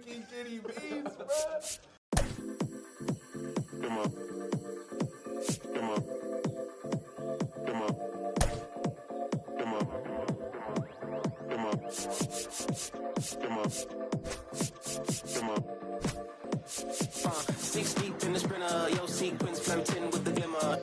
keep getting beats, bro. Come on. Come on. Come on. Come on. Come on. Come on. Come on. 6 deep in the sprinter, your sequence flirting with the glimmer.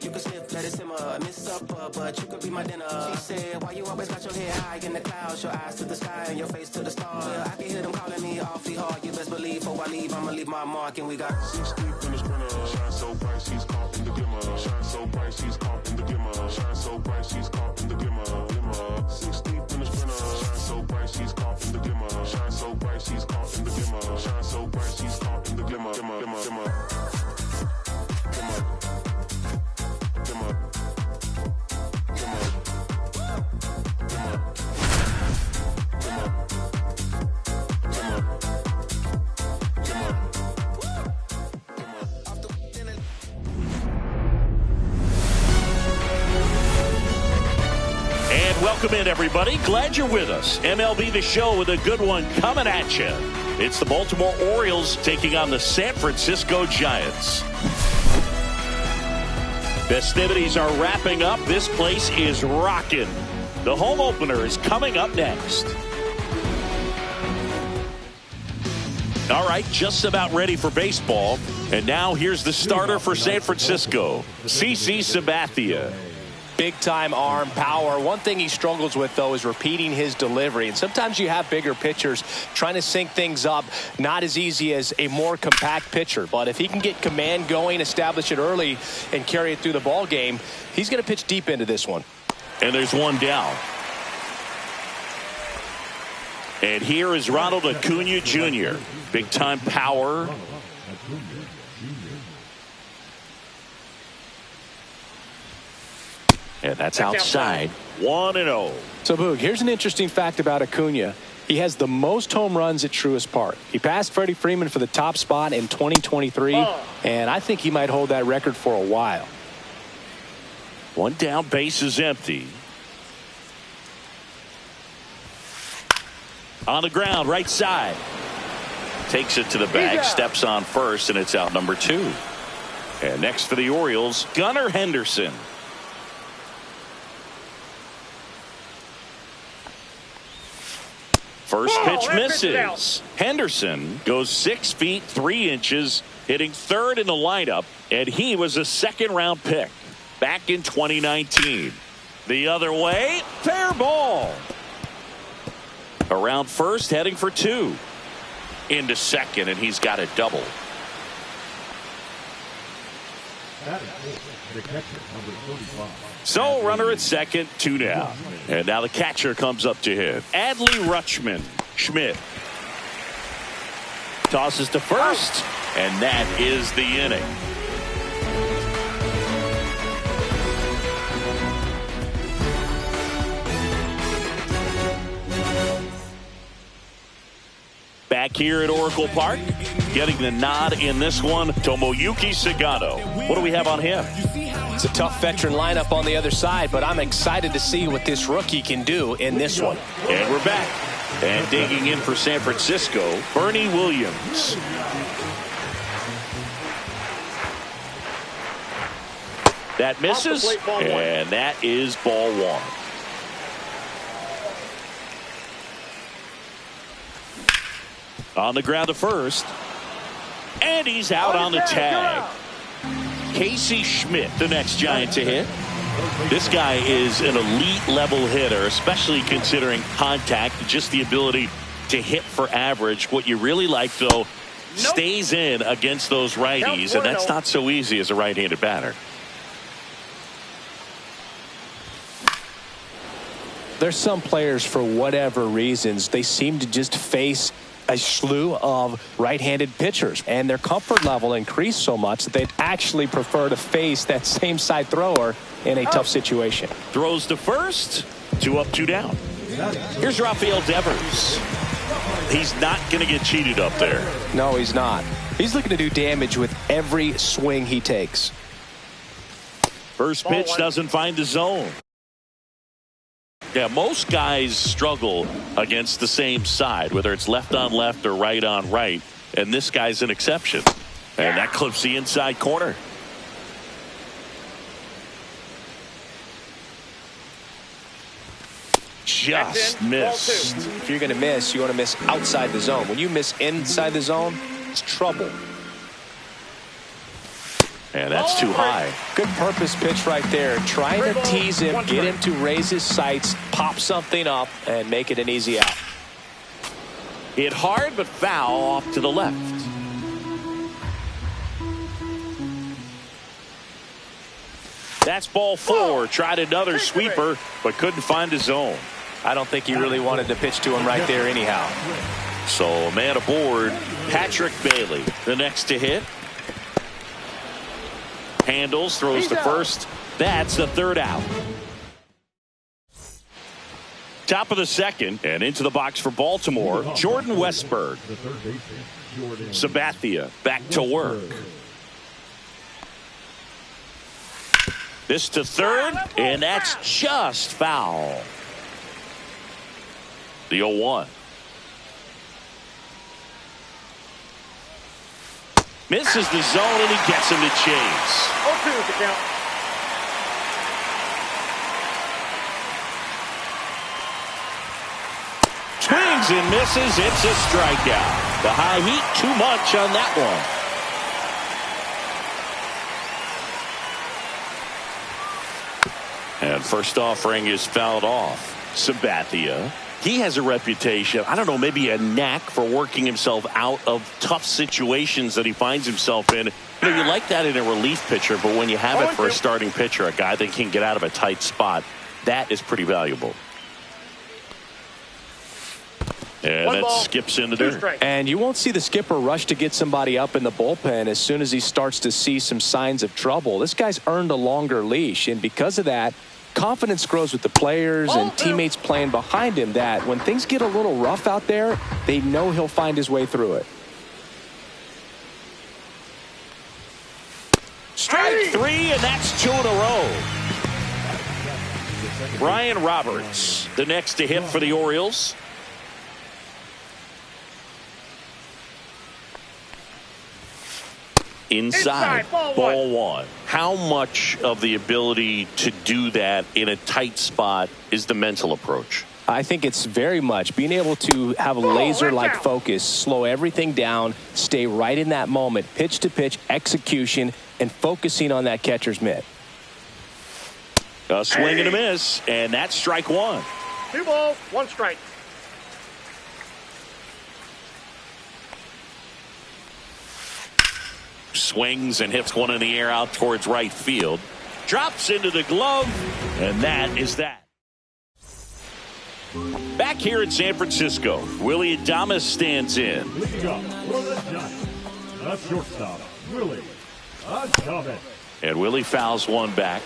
You can slip, let it simmer. Miss up, but you could be my dinner. She said, why you always got your head high in the clouds? Your eyes to the sky and your face to the stars. I can hear them calling me awfully hard. You best believe before I leave, I'ma leave my mark. And we got 6 deep in the sprinter. Shine so bright, she's caught in the glimmer. Shine so bright, she's caught in the glimmer. Shine so bright, she's caught in the glimmer. 6 deep in the sprinter. Shine so bright, she's caught in the glimmer. Shine so bright, she's caught in the glimmer. Shine so bright, she's caught in the glimmer. Welcome in, everybody. Glad you're with us. MLB The Show with a good one coming at you. It's the Baltimore Orioles taking on the San Francisco Giants. Festivities are wrapping up. This place is rocking. The home opener is coming up next. All right, just about ready for baseball. And now here's the starter for San Francisco, CC Sabathia. Big-time arm power. One thing he struggles with, though, is repeating his delivery. And sometimes you have bigger pitchers trying to sync things up. Not as easy as a more compact pitcher. But if he can get command going, establish it early, and carry it through the ball game, he's going to pitch deep into this one. And there's one down. And here is Ronald Acuna Jr. Big-time power. And that's outside. 1-0. So, Boog, here's an interesting fact about Acuna. He has the most home runs at Truist Park. He passed Freddie Freeman for the top spot in 2023, and I think he might hold that record for a while. One down, base is empty. On the ground, right side. Takes it to the bag, steps on first, and it's out number 2. And next for the Orioles, Gunnar Henderson. First pitch misses. Henderson goes 6 feet 3 inches, hitting third in the lineup, and he was a second-round pick back in 2019. The other way, fair ball. Around first, heading for 2. Into second, and he's got a double. So runner at second, 2 down. And now the catcher comes up to him. Adley Rutschman. Schmidt tosses to first, and that is the inning. Back here at Oracle Park, getting the nod in this one, Tomoyuki Sagano. What do we have on him? It's a tough veteran lineup on the other side, but I'm excited to see what this rookie can do in this one. And we're back. And digging in for San Francisco, Bernie Williams. That misses, and that is ball 1. On the ground to first. And he's out on the tag. Casey Schmidt, the next Giant to hit. This guy is an elite level hitter, especially considering contact, just the ability to hit for average. What you really like, though, stays in against those righties, and that's not so easy as a right-handed batter. There's some players, for whatever reasons, they seem to just face a slew of right-handed pitchers, and their comfort level increased so much that they'd actually prefer to face that same side thrower in a tough situation. Throws to first, 2 up, 2 down. Here's Rafael Devers. He's not going to get cheated up there. No, he's not. He's looking to do damage with every swing he takes. First pitch doesn't find the zone. Yeah, most guys struggle against the same side, whether it's left on left or right on right, and this guy's an exception. And that clips the inside corner. Just missed. If you're going to miss, you want to miss outside the zone. When you miss inside the zone, it's trouble. And that's too high. Good purpose pitch right there. Trying to tease him, get him to raise his sights, pop something up, and make it an easy out. Hit hard, but foul off to the left. That's ball 4. Tried another sweeper, but couldn't find his zone. I don't think he really wanted to pitch to him right there anyhow. So a man aboard, Patrick Bailey, the next to hit. Handles, throws to first. That's the third out. Top of the second, and into the box for Baltimore, Jordan Westberg. Sabathia back to work. This to third, and that's just foul. The 0-1. Misses the zone, and he gets him to chase. 0-2 is the count. Swings and misses. It's a strikeout. The high heat, too much on that one. And first offering is fouled off. Sabathia. He has a reputation, I don't know, maybe a knack for working himself out of tough situations that he finds himself in. You know, you like that in a relief pitcher, but when you have it for a starting pitcher, a guy that can get out of a tight spot, that is pretty valuable. And that skips in the dirt. And you won't see the skipper rush to get somebody up in the bullpen as soon as he starts to see some signs of trouble. This guy's earned a longer leash, and because of that, confidence grows with the players and teammates playing behind him, that when things get a little rough out there, they know he'll find his way through it. Strike 3, and that's 2 in a row. Brian Roberts, the next to hit for the Orioles. Inside, ball 1. How much of the ability to do that in a tight spot is the mental approach? I think it's very much being able to have a laser-like focus, slow everything down, stay right in that moment, pitch to pitch execution, and focusing on that catcher's mitt. A swing and a miss, and that's strike 1. 2 balls, 1 strike. Swings and hits one in the air out towards right field. Drops into the glove, and that is that. Back here in San Francisco, Willie Adames stands in. Leading up for the Giants, the shortstop, Willie Adames. And Willie fouls one back.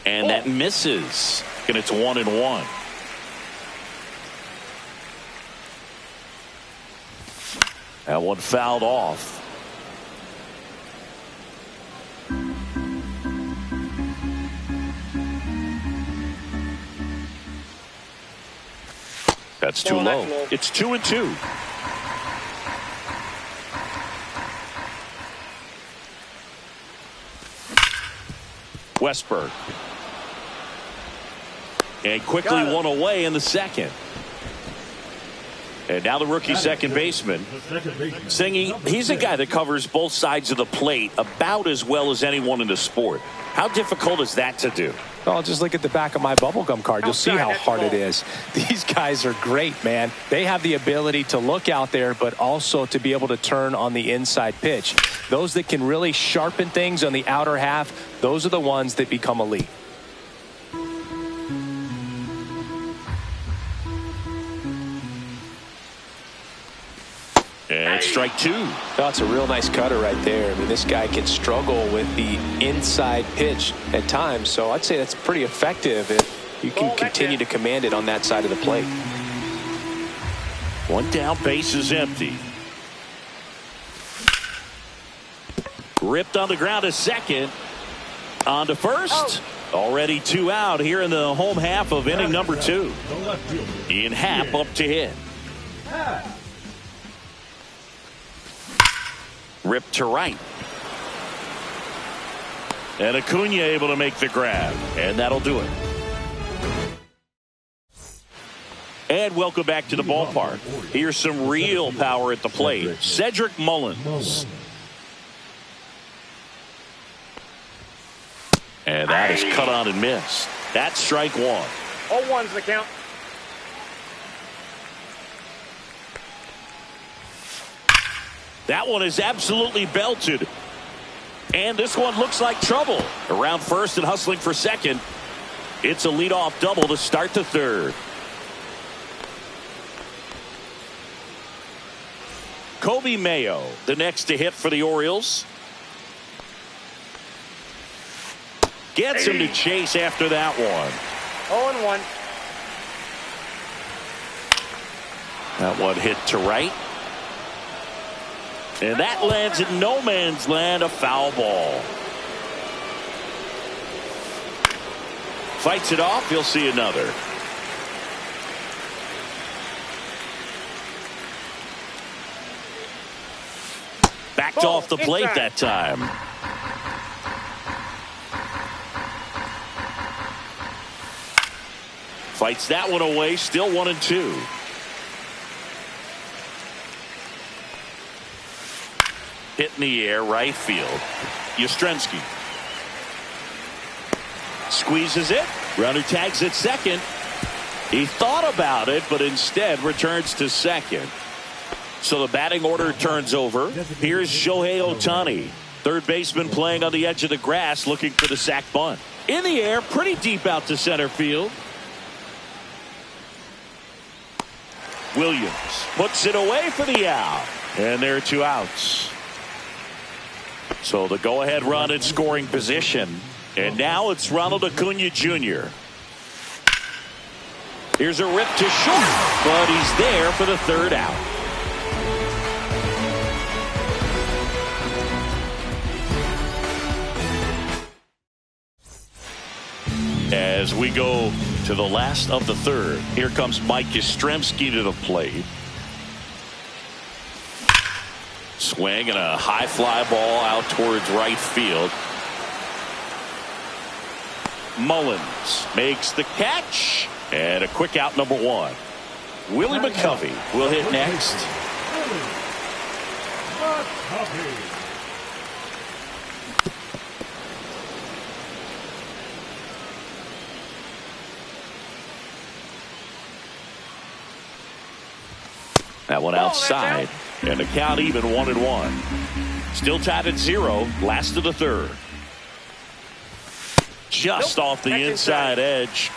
And that misses. And it's 1-1. That one fouled off. That's too low. It's 2-2. Westberg. And quickly one away in the second. And now the rookie second baseman. Singy, he's a guy that covers both sides of the plate about as well as anyone in the sport. How difficult is that to do? Oh, just look at the back of my bubblegum card. You'll see how hard it is. These guys are great, man. They have the ability to look out there, but also to be able to turn on the inside pitch. Those that can really sharpen things on the outer half, those are the ones that become elite. And strike 2. That's a real nice cutter right there. I mean, this guy can struggle with the inside pitch at times, so I'd say that's pretty effective if you can continue to command it on that side of the plate. One down, base is empty. Ripped on the ground to second. On to first. Already 2 out here in the home half of inning number 2. Ian Happ up to hit. Ripped to right. And Acuna able to make the grab. And that'll do it. And welcome back to the ballpark. Here's some real power at the plate. Cedric Mullins. And that is cut on and missed. That's strike 1. 0-1's the count. That one is absolutely belted. And this one looks like trouble. Around first and hustling for second. It's a leadoff double to start the third. Kobe Mayo, the next to hit for the Orioles. Gets him to chase after that one. 0-1. That one hit to right. And that lands in no man's land, a foul ball. Fights it off, you'll see another. Backed off the plate that time. Fights that one away, still 1-2. Hit in the air, right field. Yastrzemski. Squeezes it. Runner tags at second. He thought about it, but instead returns to second. So the batting order turns over. Here's Shohei Ohtani. Third baseman playing on the edge of the grass, looking for the sac bunt. In the air, pretty deep out to center field. Williams puts it away for the out. And there are 2 outs. So the go-ahead run in scoring position. And now it's Ronald Acuna Jr. Here's a rip to short, but he's there for the third out. As we go to the last of the third, here comes Mike Yastrzemski to the plate. Swing and a high fly ball out towards right field. Mullins makes the catch. And a quick out, number 1. Willie McCovey will hit next. That one outside. And the count even 1-1. Still tied at 0. Last of the third. Just off the inside edge.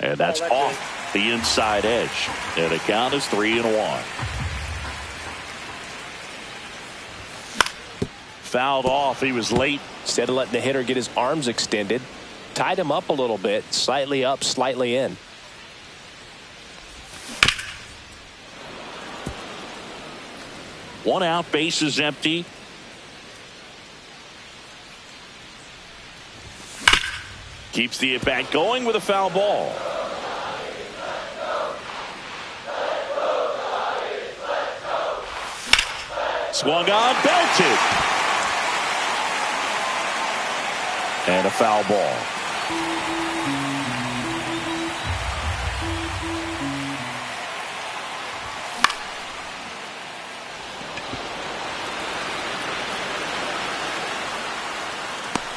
And that's off the inside edge. And the count is 3-1. Fouled off. He was late. Instead of letting the hitter get his arms extended, tied him up a little bit. Slightly up, slightly in. One out, base is empty. Keeps the at-bat going with a foul ball. Swung on, belted. And a foul ball.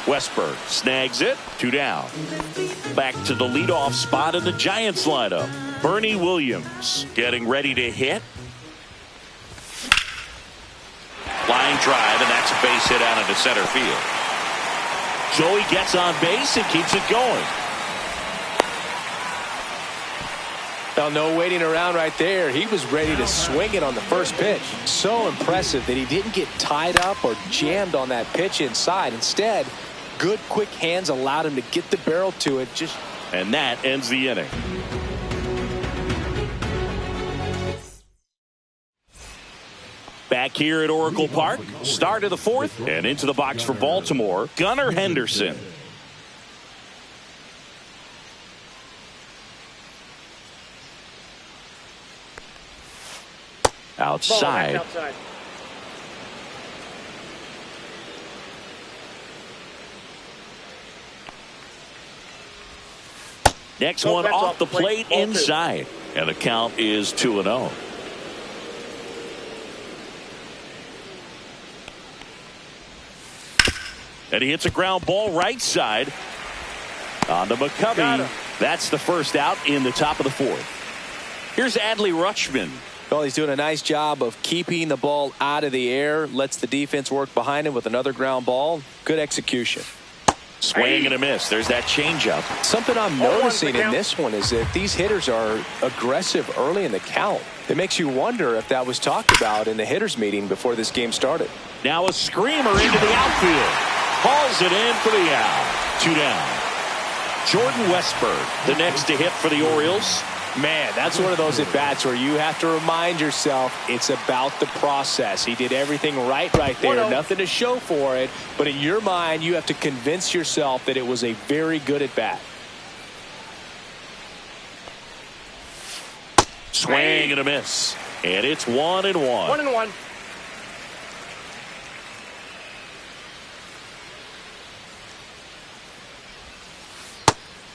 Westberg snags it. 2 down. Back to the leadoff spot in the Giants lineup. Bernie Williams getting ready to hit. Line drive, and that's a base hit out into center field. Joey gets on base and keeps it going. Well, no waiting around right there. He was ready to swing it on the first pitch. So impressive that he didn't get tied up or jammed on that pitch inside. Instead, good quick hands allowed him to get the barrel to it. And that ends the inning. Back here at Oracle Park, start of the fourth, and into the box for Baltimore, Gunnar Henderson. Outside. Outside. Next one off the plate inside. And the count is 2-0. And he hits a ground ball right side. On to McCovey. That's the first out in the top of the fourth. Here's Adley Rutschman. Well, he's doing a nice job of keeping the ball out of the air. Lets the defense work behind him with another ground ball. Good execution. Swing and a miss. There's that changeup. Something I'm noticing in this one is that these hitters are aggressive early in the count. It makes you wonder if that was talked about in the hitters meeting before this game started. Now a screamer into the outfield. Hauls it in for the out. 2 down. Jordan Westburg, the next to hit for the Orioles. Man, that's one of those at-bats where you have to remind yourself it's about the process. He did everything right there. Nothing to show for it. But in your mind, you have to convince yourself that it was a very good at-bat. Swing and a miss. And it's 1-1. 1-1.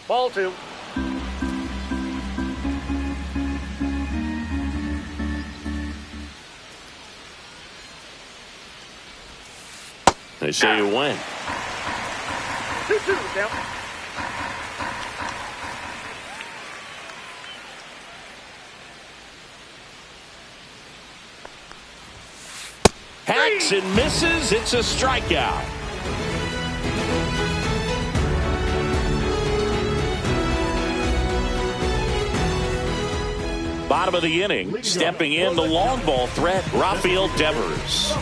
Ball 2. They say you win. 2-2 down. Hacks and misses. It's a strikeout. Bottom of the inning, stepping in the long ball threat, Rafael Devers.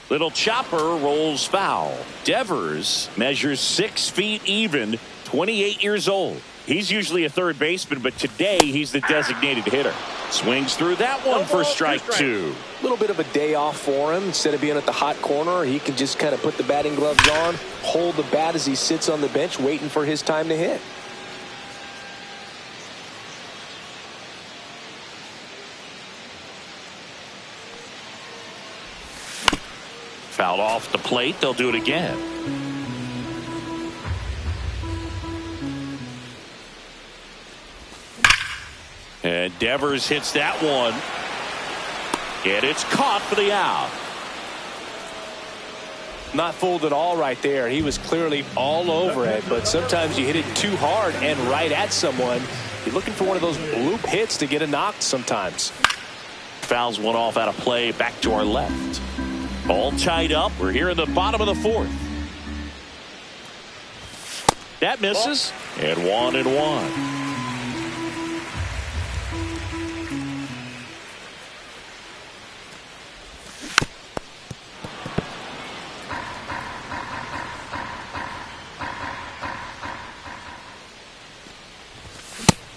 Little chopper rolls foul. Devers measures 6 feet even, 28 years old. He's usually a third baseman, but today he's the designated hitter. Swings through that one for strike 2. A little bit of a day off for him. Instead of being at the hot corner, he can just kind of put the batting gloves on, hold the bat as he sits on the bench waiting for his time to hit. Fouled off the plate. They'll do it again. And Devers hits that one. And it's caught for the out. Not fooled at all right there. He was clearly all over it, but sometimes you hit it too hard and right at someone. You're looking for one of those bloop hits to get a knock sometimes. Fouls one off out of play. Back to our left. All tied up. We're here in the bottom of the fourth. That misses. And 1-1.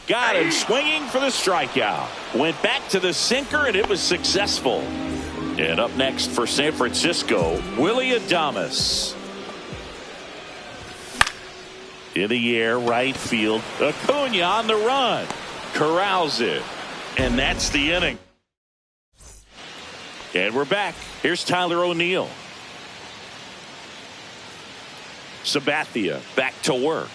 Got him swinging for the strikeout. Went back to the sinker, and it was successful. And up next for San Francisco, Willie Adames. In the air, right field. Acuna on the run. Corrals it. And that's the inning. And we're back. Here's Tyler O'Neill. Sabathia back to work.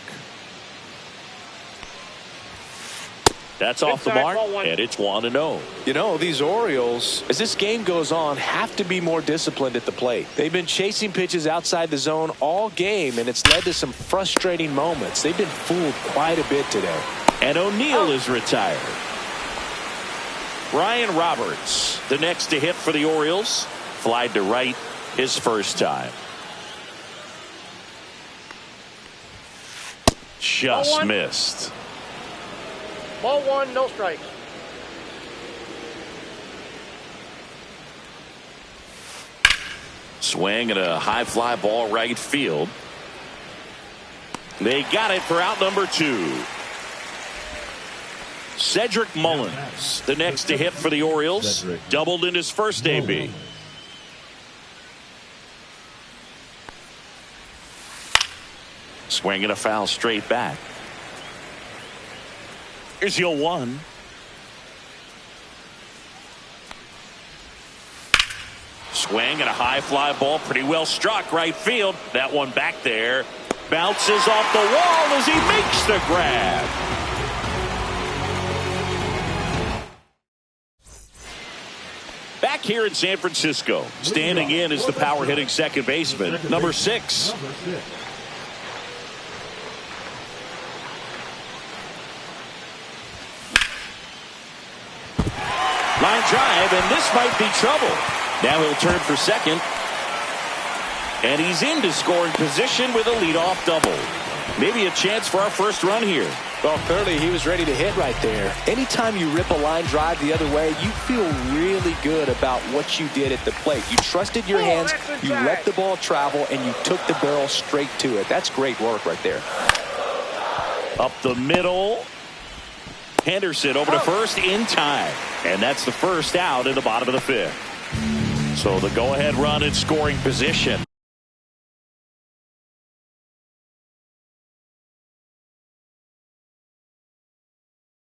That's off the mark, and it's 1-0. You know, these Orioles, as this game goes on, have to be more disciplined at the plate. They've been chasing pitches outside the zone all game, and it's led to some frustrating moments. They've been fooled quite a bit today. And O'Neill is retired. Brian Roberts, the next to hit for the Orioles. Flied to right his first time. Just missed. Ball 1, no strikes. Swing and a high fly ball right field. They got it for out number 2. Cedric Mullins, the next to hit for the Orioles. Doubled in his first AB. Swinging a foul straight back. Here's the 0-1. Swing and a high fly ball, pretty well struck right field. That one back there bounces off the wall as he makes the grab. Back here in San Francisco, standing in is the power hitting second baseman, number 6. Line drive, and this might be trouble. Now he'll turn for second. And he's into scoring position with a leadoff double. Maybe a chance for our first run here. Well, clearly he was ready to hit right there. Anytime you rip a line drive the other way, you feel really good about what you did at the plate. You trusted your hands, you let the ball travel, and you took the barrel straight to it. That's great work right there. Up the middle. Henderson over to first in time. And that's the first out in the bottom of the 5th. So the go-ahead run in scoring position.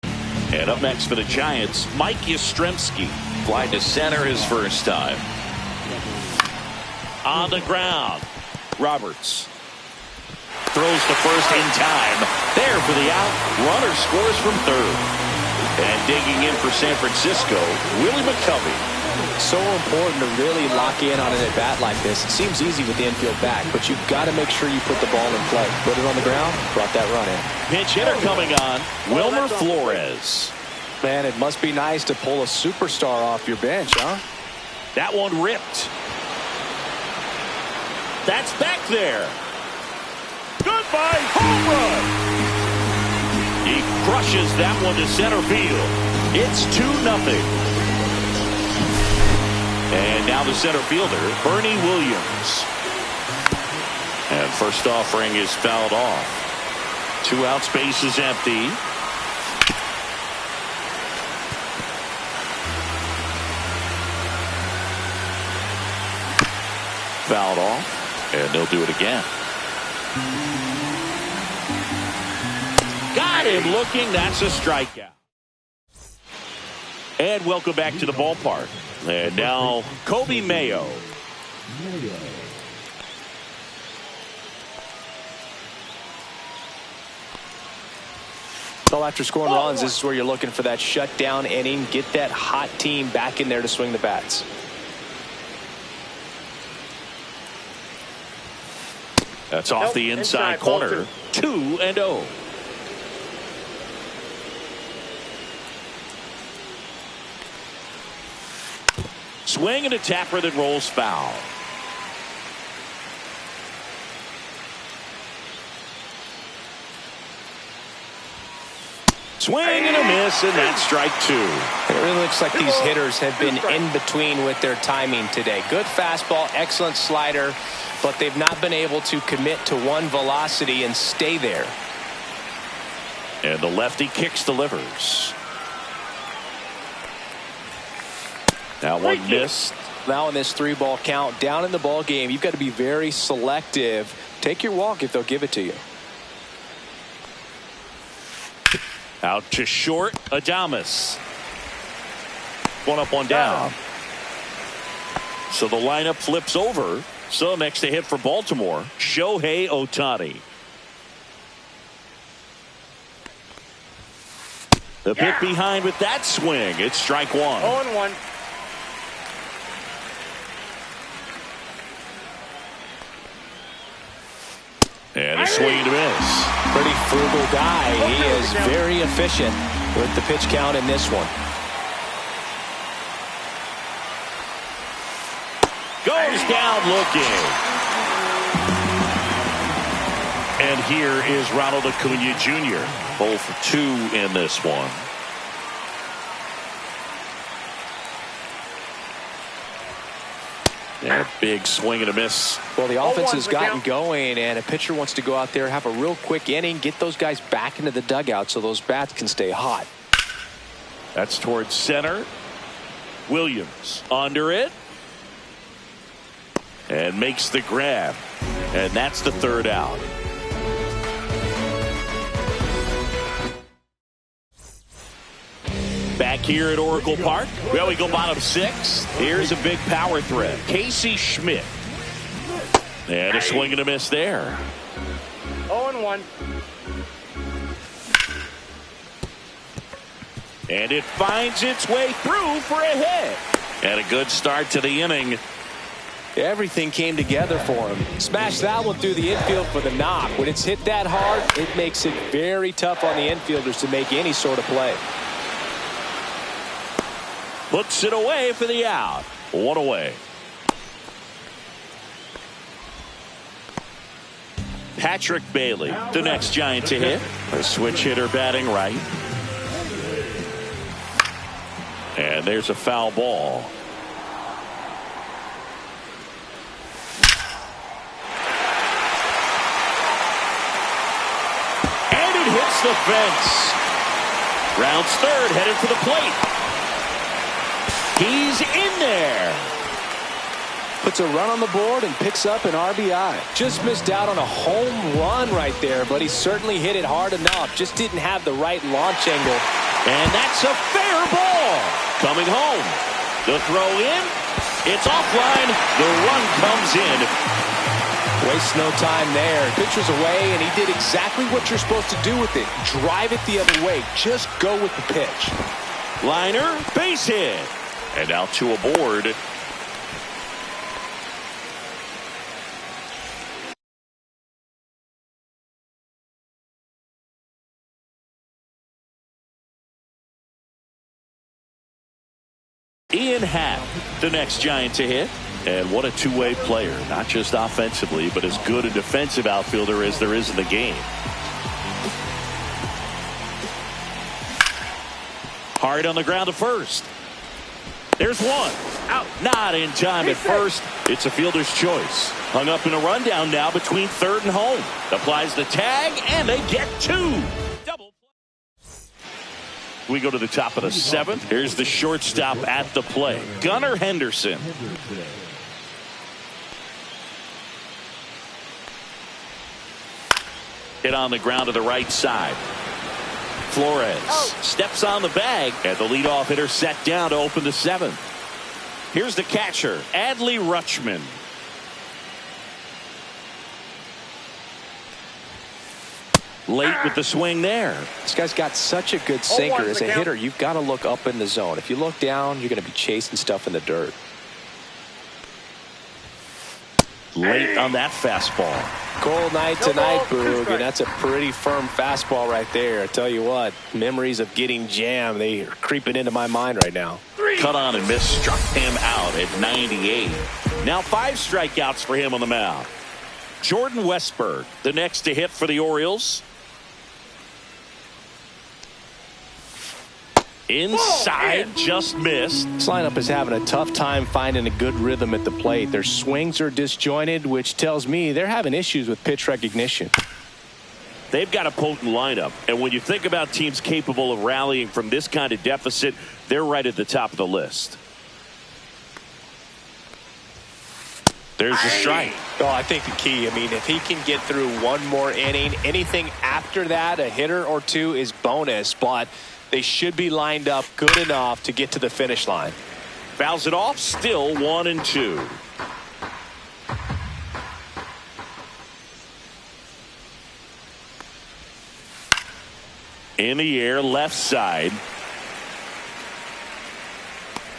And up next for the Giants, Mike Yastrzemski. Fly to center his first time. On the ground, Roberts. Throws to first in time. There for the out. Runner scores from third. And digging in for San Francisco, Willie McCovey. So important to really lock in on an at-bat like this. It seems easy with the infield back, but you've got to make sure you put the ball in play. Put it on the ground, brought that run in. Pinch hitter coming on, Wilmer Flores. Man, it must be nice to pull a superstar off your bench, huh? That one ripped. That's back there. Goodbye, home run. He crushes that one to center field. It's 2-0. And now the center fielder, Bernie Williams. And first offering is fouled off. 2 out, space is empty. Fouled off, and they'll do it again. Got him looking. That's a strikeout. And welcome back to the ballpark. And now Kobe Mayo. So after scoring runs, this is where you're looking for that shutdown inning. Get that hot team back in there to swing the bats. That's off the inside corner. 2-0. Swing and a tapper that rolls foul. Swing and a miss, and that's strike 2. It really looks like these hitters have been in between with their timing today. Good fastball, excellent slider, but they've not been able to commit to one velocity and stay there. And the lefty kicks delivers. That one missed. Now in this 3-ball count, down in the ball game, you've got to be very selective. Take your walk if they'll give it to you. Out to short, Adames. One up, one down. So the lineup flips over. So next to hit for Baltimore, Shohei Ohtani. The pick behind with that swing. It's strike 1. 0-1. And a swing and a miss. Pretty frugal guy. He is very efficient with the pitch count in this one. Goes down looking. And here is Ronald Acuna Jr. 0 for 2 in this one. And a big swing and a miss. Well, the offense has gotten going, and a pitcher wants to go out there, have a real quick inning, get those guys back into the dugout so those bats can stay hot. That's towards center. Williams under it. And makes the grab. And that's the third out. Back here at Oracle Park. Well, we go bottom 6. Here's a big power threat. Casey Schmidt. And a swing and a miss there. 0-1. And it finds its way through for a hit. And a good start to the inning. Everything came together for him. Smashed that one through the infield for the knock. When it's hit that hard, it makes it very tough on the infielders to make any sort of play. Puts it away for the out. One away. Patrick Bailey, the next Giant to hit. A switch hitter batting right. And there's a foul ball. And it hits the fence. Rounds third, headed for the plate. He's in there. Puts a run on the board and picks up an RBI. Just missed out on a home run right there, but he certainly hit it hard enough. Just didn't have the right launch angle. And that's a fair ball. Coming home. The throw in. It's offline. The run comes in. Waste no time there. Pitcher's away, and he did exactly what you're supposed to do with it. Drive it the other way. Just go with the pitch. Liner, base hit. And now two aboard. Ian Happ, the next Giant to hit. And what a two-way player. Not just offensively, but as good a defensive outfielder as there is in the game. Hard on the ground to first. There's one. Out. Not in time at first. It's a fielder's choice. Hung up in a rundown now between third and home. Applies the tag, and they get two. Double. We go to the top of the 7th. Here's the shortstop at the plate. Gunnar Henderson. Hit on the ground to the right side. Flores steps on the bag, and the leadoff hitter set down to open the 7th. Here's the catcher, Adley Rutschman. Late with the swing there. This guy's got such a good sinker. As a hitter, you've got to look up in the zone. If you look down, you're going to be chasing stuff in the dirt. Late on that fastball. Cold night tonight, Boog, and that's a pretty firm fastball right there. I tell you what, memories of getting jammed, they are creeping into my mind right now. Cut on and miss, struck him out at 98. Now 5 strikeouts for him on the mound. Jordan Westburg, the next to hit for the Orioles. Inside, just missed. This lineup is having a tough time finding a good rhythm at the plate. Their swings are disjointed, which tells me they're having issues with pitch recognition. They've got a potent lineup, and when you think about teams capable of rallying from this kind of deficit, they're right at the top of the list. There's the strike. Oh, I think the key, I mean, if he can get through one more inning, anything after that, a hitter or two is bonus, but they should be lined up good enough to get to the finish line. Fouls it off, still 1-2. In the air, left side.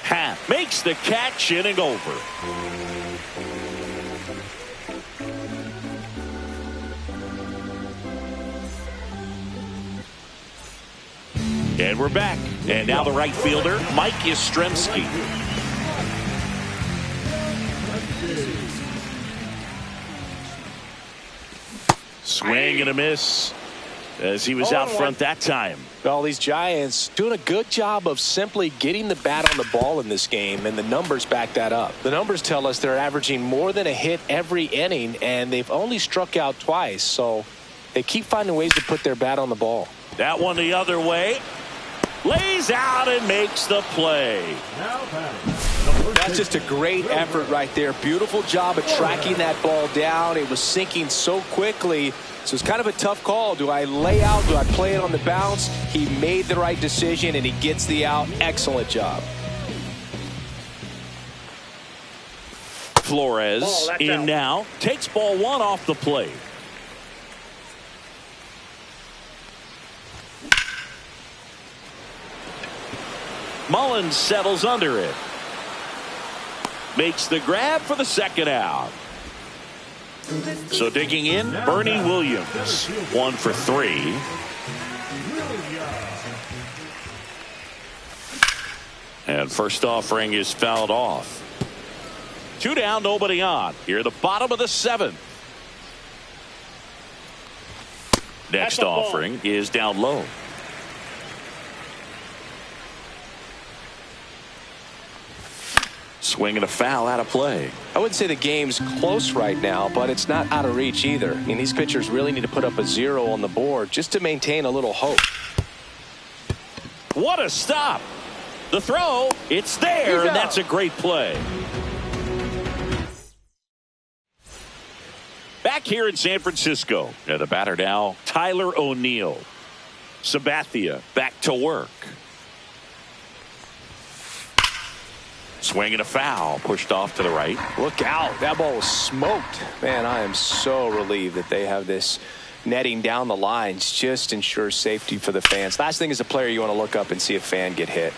Happ makes the catch, inning over. And we're back. And now the right fielder, Mike Yastrzemski. Swing and a miss as he was out front that time. Well, these Giants doing a good job of simply getting the bat on the ball in this game, and the numbers back that up. The numbers tell us they're averaging more than a hit every inning, and they've only struck out twice, so they keep finding ways to put their bat on the ball. That one the other way. Lays out and makes the play. Now batting. That's just a great effort right there. Beautiful job of tracking that ball down. It was sinking so quickly. So it's kind of a tough call. Do I lay out? Do I play it on the bounce? He made the right decision, and he gets the out. Excellent job. Flores in out. now. Takes ball one off the plate. Mullins settles under it. Makes the grab for the second out. So digging in, Bernie Williams. 1 for 3. And first offering is fouled off. 2 down, nobody on. Here at the bottom of the 7th. Next offering is down low. Swing and a foul out of play. I wouldn't say the game's close right now, but it's not out of reach either. I mean, these pitchers really need to put up a 0 on the board just to maintain a little hope. What a stop. The throw, it's there, and that's a great play. Back here in San Francisco. And the batter now, Tyler O'Neill. Sabathia back to work. Swing and a foul, pushed off to the right. Look out. That ball was smoked. Man, I am so relieved that they have this netting down the lines. Just ensures safety for the fans. Last thing as a player, you want to look up and see a fan get hit.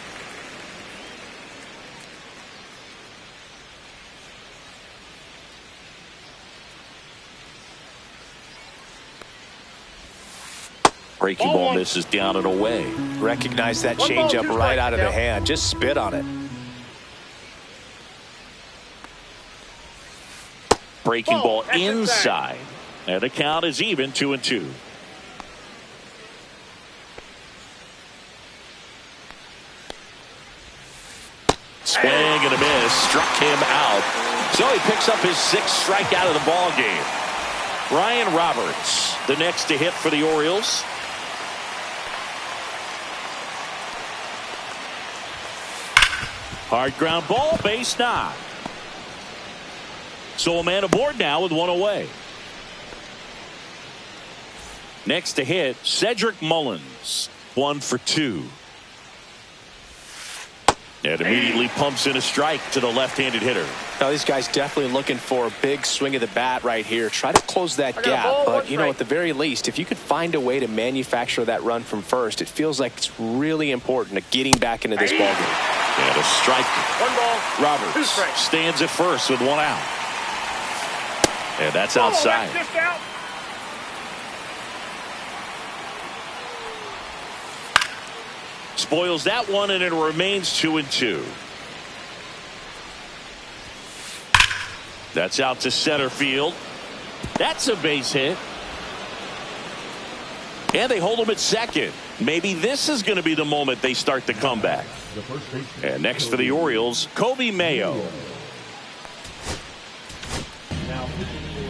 Breaking ball misses down and away. Recognize that changeup right out of the hand. Just spit on it. Breaking ball inside. And the count is even 2-2. Swing and a miss. Struck him out. So he picks up his 6th strikeout of the ball game. Ryan Roberts, the next to hit for the Orioles. Hard ground ball, base knock. So a man aboard now with 1 away. Next to hit, Cedric Mullins. 1 for 2. And immediately pumps in a strike to the left-handed hitter. Now these guys definitely looking for a big swing of the bat right here. Try to close that gap. But, you know, at the very least, if you could find a way to manufacture that run from first, it feels like it's really important to getting back into this ballgame. And a strike. 1 ball. Roberts stands at first with 1 out. And that's outside. That's just out. Spoils that one, and it remains 2-2. That's out to center field. That's a base hit. And they hold him at second. Maybe this is going to be the moment they start the comeback. And next for the Orioles, Kobe Mayo.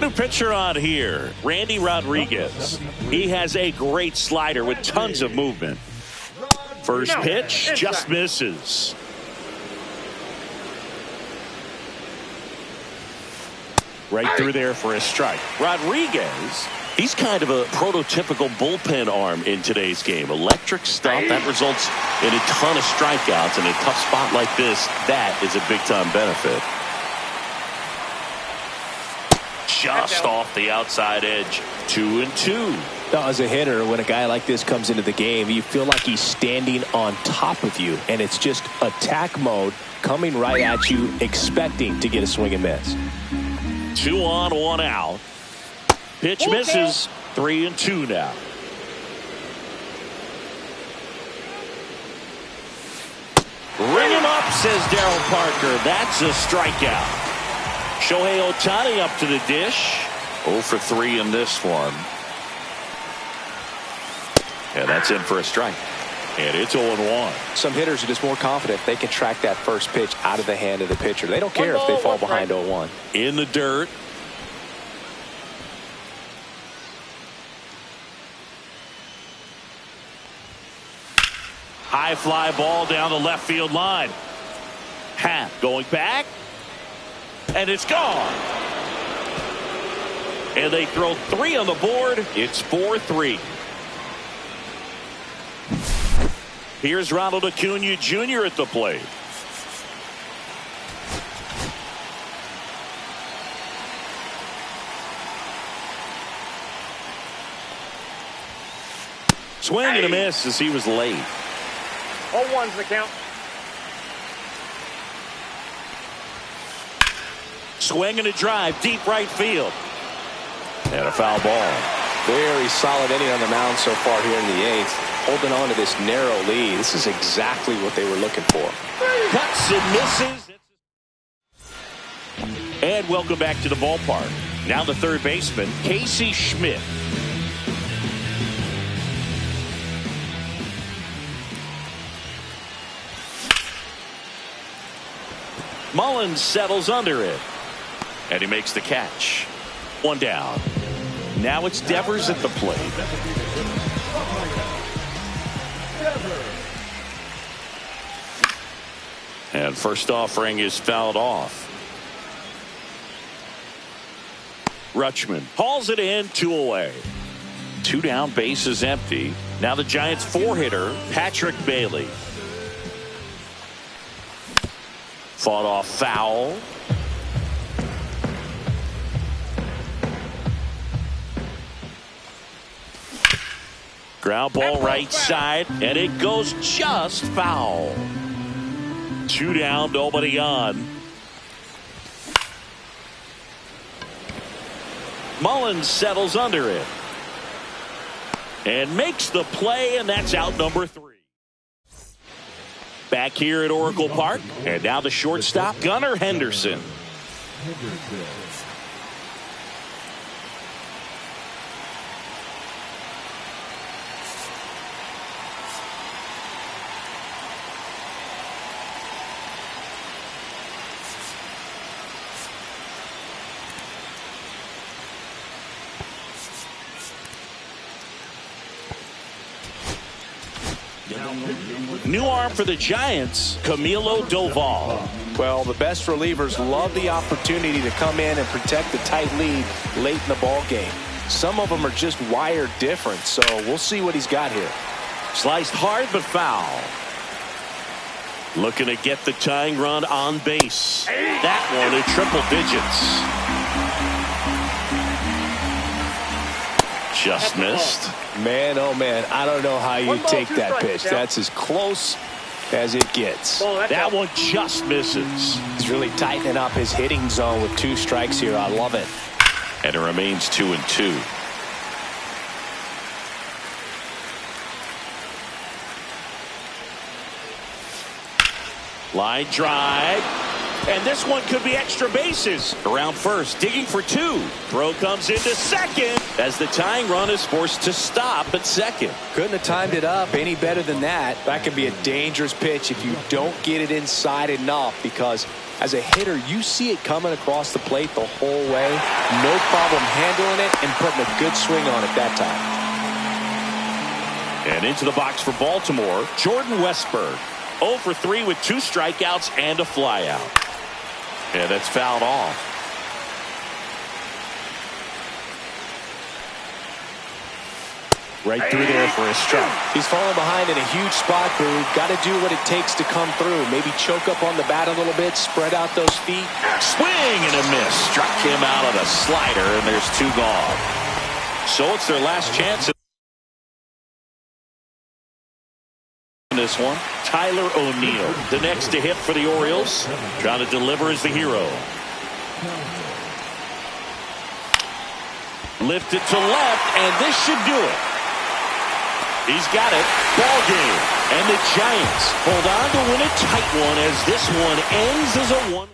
New pitcher on here, Randy Rodriguez. He has a great slider with tons of movement. First pitch just misses. Right through there for a strike. Rodriguez, he's kind of a prototypical bullpen arm in today's game. Electric stuff that results in a ton of strikeouts. In a tough spot like this, that is a big-time benefit. Just off the outside edge. 2-2. As a hitter, when a guy like this comes into the game, you feel like he's standing on top of you, and it's just attack mode coming right at you, expecting to get a swing and miss. 2 on, 1 out. Pitch misses. 3-2 now. Ring him up, says Darryl Parker. That's a strikeout. Shohei Ohtani up to the dish. 0 for 3 in this one. And that's in for a strike. And it's 0-1. Some hitters are just more confident they can track that first pitch out of the hand of the pitcher. They don't care if they fall behind 0-1. In the dirt. High fly ball down the left field line. Happ going back. And it's gone. And they throw 3 on the board. It's 4-3. Here's Ronald Acuna Jr. at the plate. Swing and a miss as he was late. 0-1's the count. Swing and a drive, deep right field. And a foul ball. Very solid inning on the mound so far here in the 8th. Holding on to this narrow lead. This is exactly what they were looking for. Cuts and misses. And welcome back to the ballpark. Now the third baseman, Casey Schmidt. Mullins settles under it. And he makes the catch. 1 down. Now it's Devers at the plate. And first offering is fouled off. Rutschman hauls it in, 2 away. 2 down, base is empty. Now the Giants' 4-hitter, Patrick Bailey. Fought off foul. Ground ball right side, and it goes just foul. 2 down, nobody on. Mullins settles under it. And makes the play, and that's out number 3. Back here at Oracle Park, and now the shortstop, Gunnar Henderson. New arm for the Giants, Camilo Doval. Well, the best relievers love the opportunity to come in and protect the tight lead late in the ball game. Some of them are just wired different, so we'll see what he's got here. Sliced hard but foul. Looking to get the tying run on base. That one in triple digits. Just missed. Man, oh man, I don't know how you take that pitch. That's as close as it gets. That one just misses. He's really tightening up his hitting zone with 2 strikes here. I love it. And it remains 2-2. Line drive. And this one could be extra bases. Around first, digging for 2. Throw comes into second as the tying run is forced to stop at second. Couldn't have timed it up any better than that. That can be a dangerous pitch if you don't get it inside enough, because as a hitter, you see it coming across the plate the whole way. No problem handling it and putting a good swing on it that time. And into the box for Baltimore, Jordan Westburg. 0 for 3 with 2 strikeouts and a flyout. And that's fouled off. Right through there for a strike. He's falling behind in a huge spot, crew. Got to do what it takes to come through. Maybe choke up on the bat a little bit, spread out those feet. Swing and a miss. Struck him out of the slider, and there's 2 gone. So it's their last chance in this one. Tyler O'Neill, the next to hit for the Orioles. Trying to deliver as the hero. Lifted to left, and this should do it. He's got it. Ball game. And the Giants hold on to win a tight one as this one ends as a 1-run.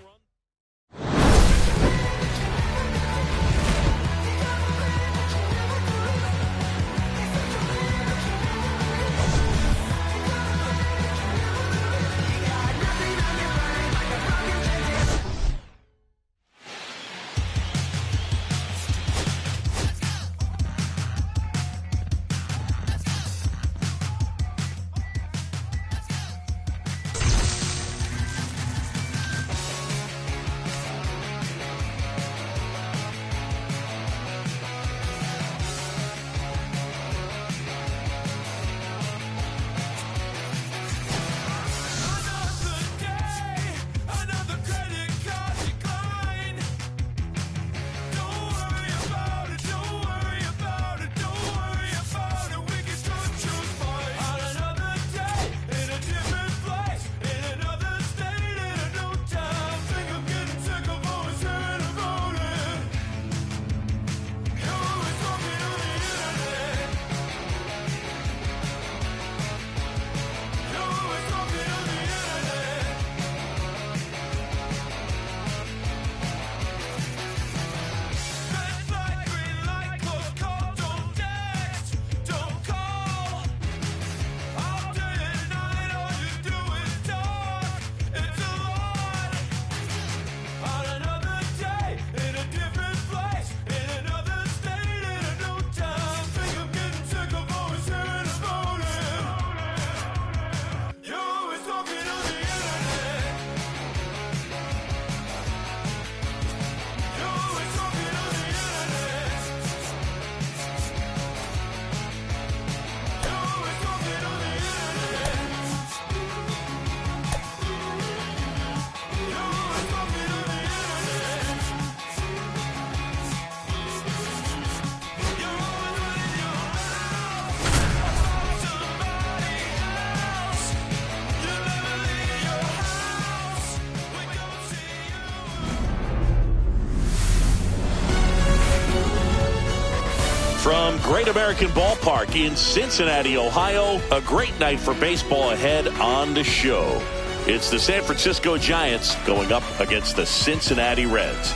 From Great American Ballpark in Cincinnati, Ohio, a great night for baseball ahead on the show. It's the San Francisco Giants going up against the Cincinnati Reds.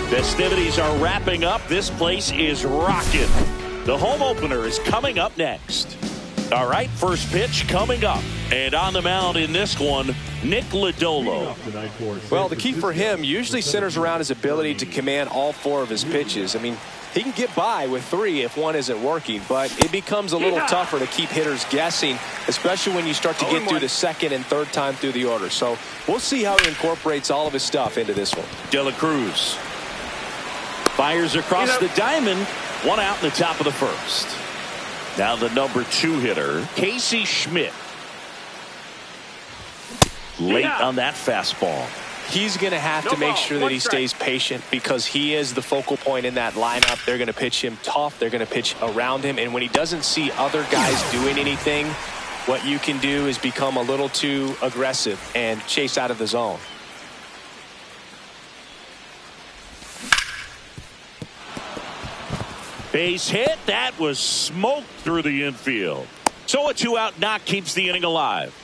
Festivities are wrapping up. This place is rocking. The home opener is coming up next. All right, first pitch coming up. And on the mound in this one, Nick Lodolo. Well, the key for him usually centers around his ability to command all 4 of his pitches. I mean, he can get by with 3 if one isn't working, but it becomes a little tougher to keep hitters guessing, especially when you start to get through the second and third time through the order. So we'll see how he incorporates all of his stuff into this one. De La Cruz fires across the diamond. 1 out in the top of the first. Now the number 2 hitter, Casey Schmidt. Late on that fastball. He's going to have to make sure that he stays patient because he is the focal point in that lineup. They're going to pitch him tough. They're going to pitch around him. And when he doesn't see other guys doing anything, what you can do is become a little too aggressive and chase out of the zone. Base hit. That was smoked through the infield. So a 2-out knock keeps the inning alive.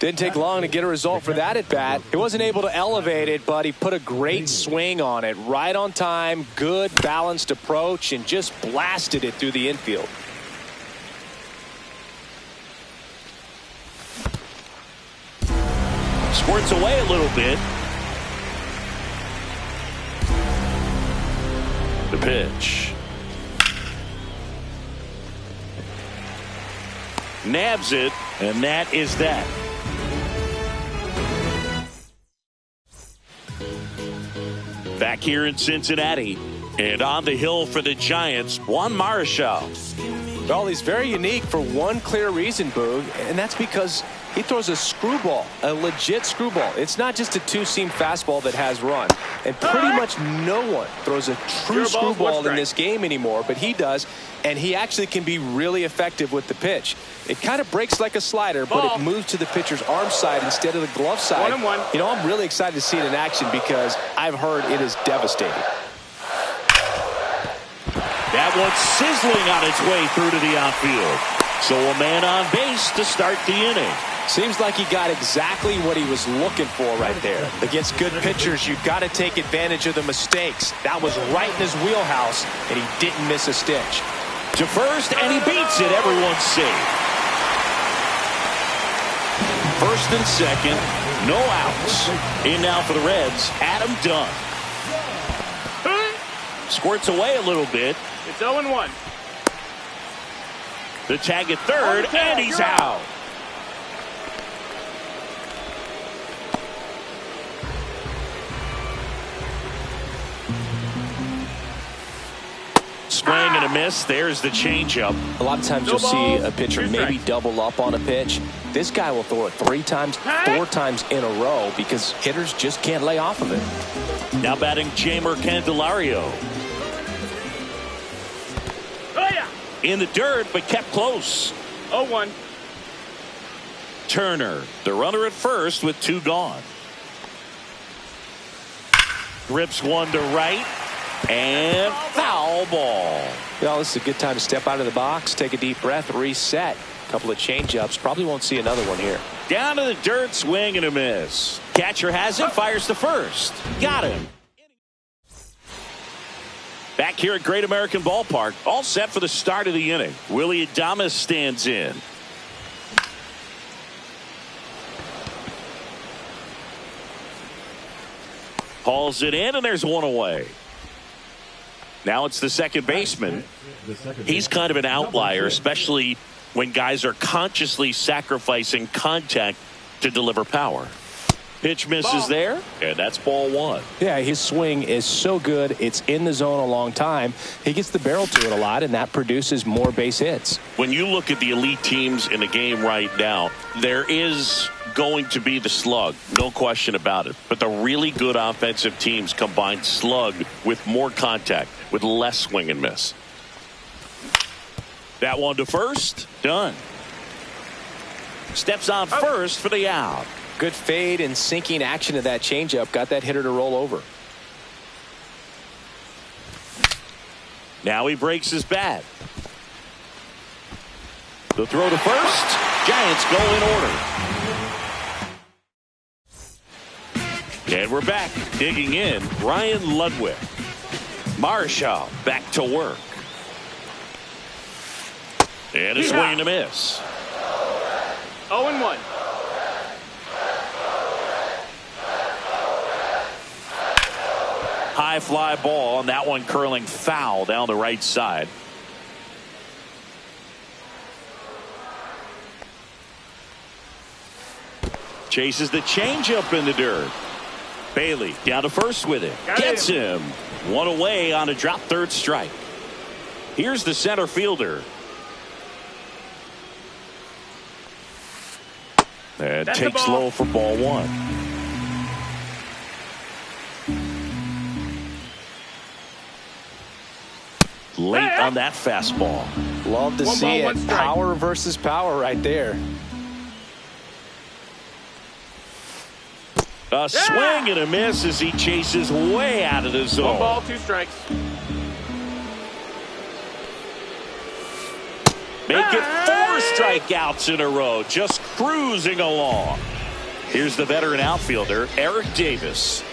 Didn't take long to get a result for that at bat. He wasn't able to elevate it, but he put a great swing on it. Right on time, good balanced approach, and just blasted it through the infield. Squirts away a little bit. The pitch. Nabs it, and that is that. Back here in Cincinnati, and on the hill for the Giants, Juan Marichal. Well, he's very unique for one clear reason, Boog, and that's because he throws a screwball, a legit screwball. It's not just a 2-seam fastball that has run. And pretty much no one throws a true screwball in this game anymore, but he does, and he actually can be really effective with the pitch. It kind of breaks like a slider, but it moves to the pitcher's arm side instead of the glove side. 1-1. You know, I'm really excited to see it in action because I've heard it is devastating. That one's sizzling on its way through to the outfield. So a man on base to start the inning. Seems like he got exactly what he was looking for right there. Against good pitchers, you've got to take advantage of the mistakes. That was right in his wheelhouse, and he didn't miss a stitch. To first, and he beats it. Everyone's safe. First and second, no outs. In now for the Reds, Adam Dunn. Squirts away a little bit. It's 0-1. The tag at third, and he's out. Swing and a miss. There's the changeup. A lot of times you'll see a pitcher maybe double up on a pitch. This guy will throw it 3 times, 4 times in a row because hitters just can't lay off of it. Now batting Jamer Candelario. Oh, yeah. In the dirt, but kept close. 0-1. Turner, the runner at first with 2 gone. Rips one to right. And foul ball. Well, this is a good time to step out of the box, take a deep breath, reset. A couple of changeups. Probably won't see another one here. Down to the dirt, swing and a miss. Catcher has it, fires to first. Got him. Back here at Great American Ballpark, all set for the start of the inning. Willie Adames stands in. Hauls it in, and there's one away. Now it's the second baseman. He's kind of an outlier, especially when guys are consciously sacrificing contact to deliver power. Pitch misses there, and that's ball 1. Yeah, his swing is so good. It's in the zone a long time. He gets the barrel to it a lot, and that produces more base hits. When you look at the elite teams in the game right now, there is going to be the slug, no question about it. But the really good offensive teams combine slug with more contact, with less swing and miss. That one to first, done. Steps on first for the out. Good fade and sinking action of that changeup got that hitter to roll over. Now he breaks his bat. The throw to first. Giants go in order. And we're back. Digging in, Ryan Ludwig. Marshall back to work. And a swing and a miss. 0-1. High fly ball, and that one curling foul down the right side. Chases the changeup in the dirt. Bailey down to first with it. Gets him. One away on a drop third strike. Here's the center fielder. And takes low for ball one. Late on that fastball. Love to see it. Power versus power right there. A swing and a miss as he chases way out of the zone. 1 ball, 2 strikes. Make it 4 strikeouts in a row. Just cruising along. Here's the veteran outfielder, Eric Davis.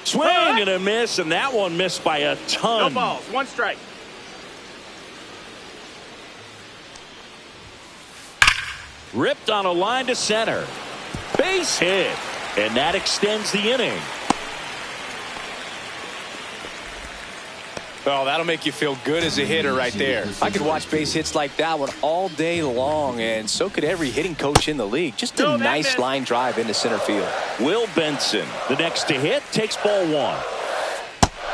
Swing and a miss, and that one missed by a ton. No balls, 1 strike. Ripped on a line to center. Base hit, and that extends the inning. Oh, that'll make you feel good as a hitter right there. I could watch base hits like that one all day long, and so could every hitting coach in the league. Just a nice line drive into center field. Will Benson, the next to hit, takes ball 1.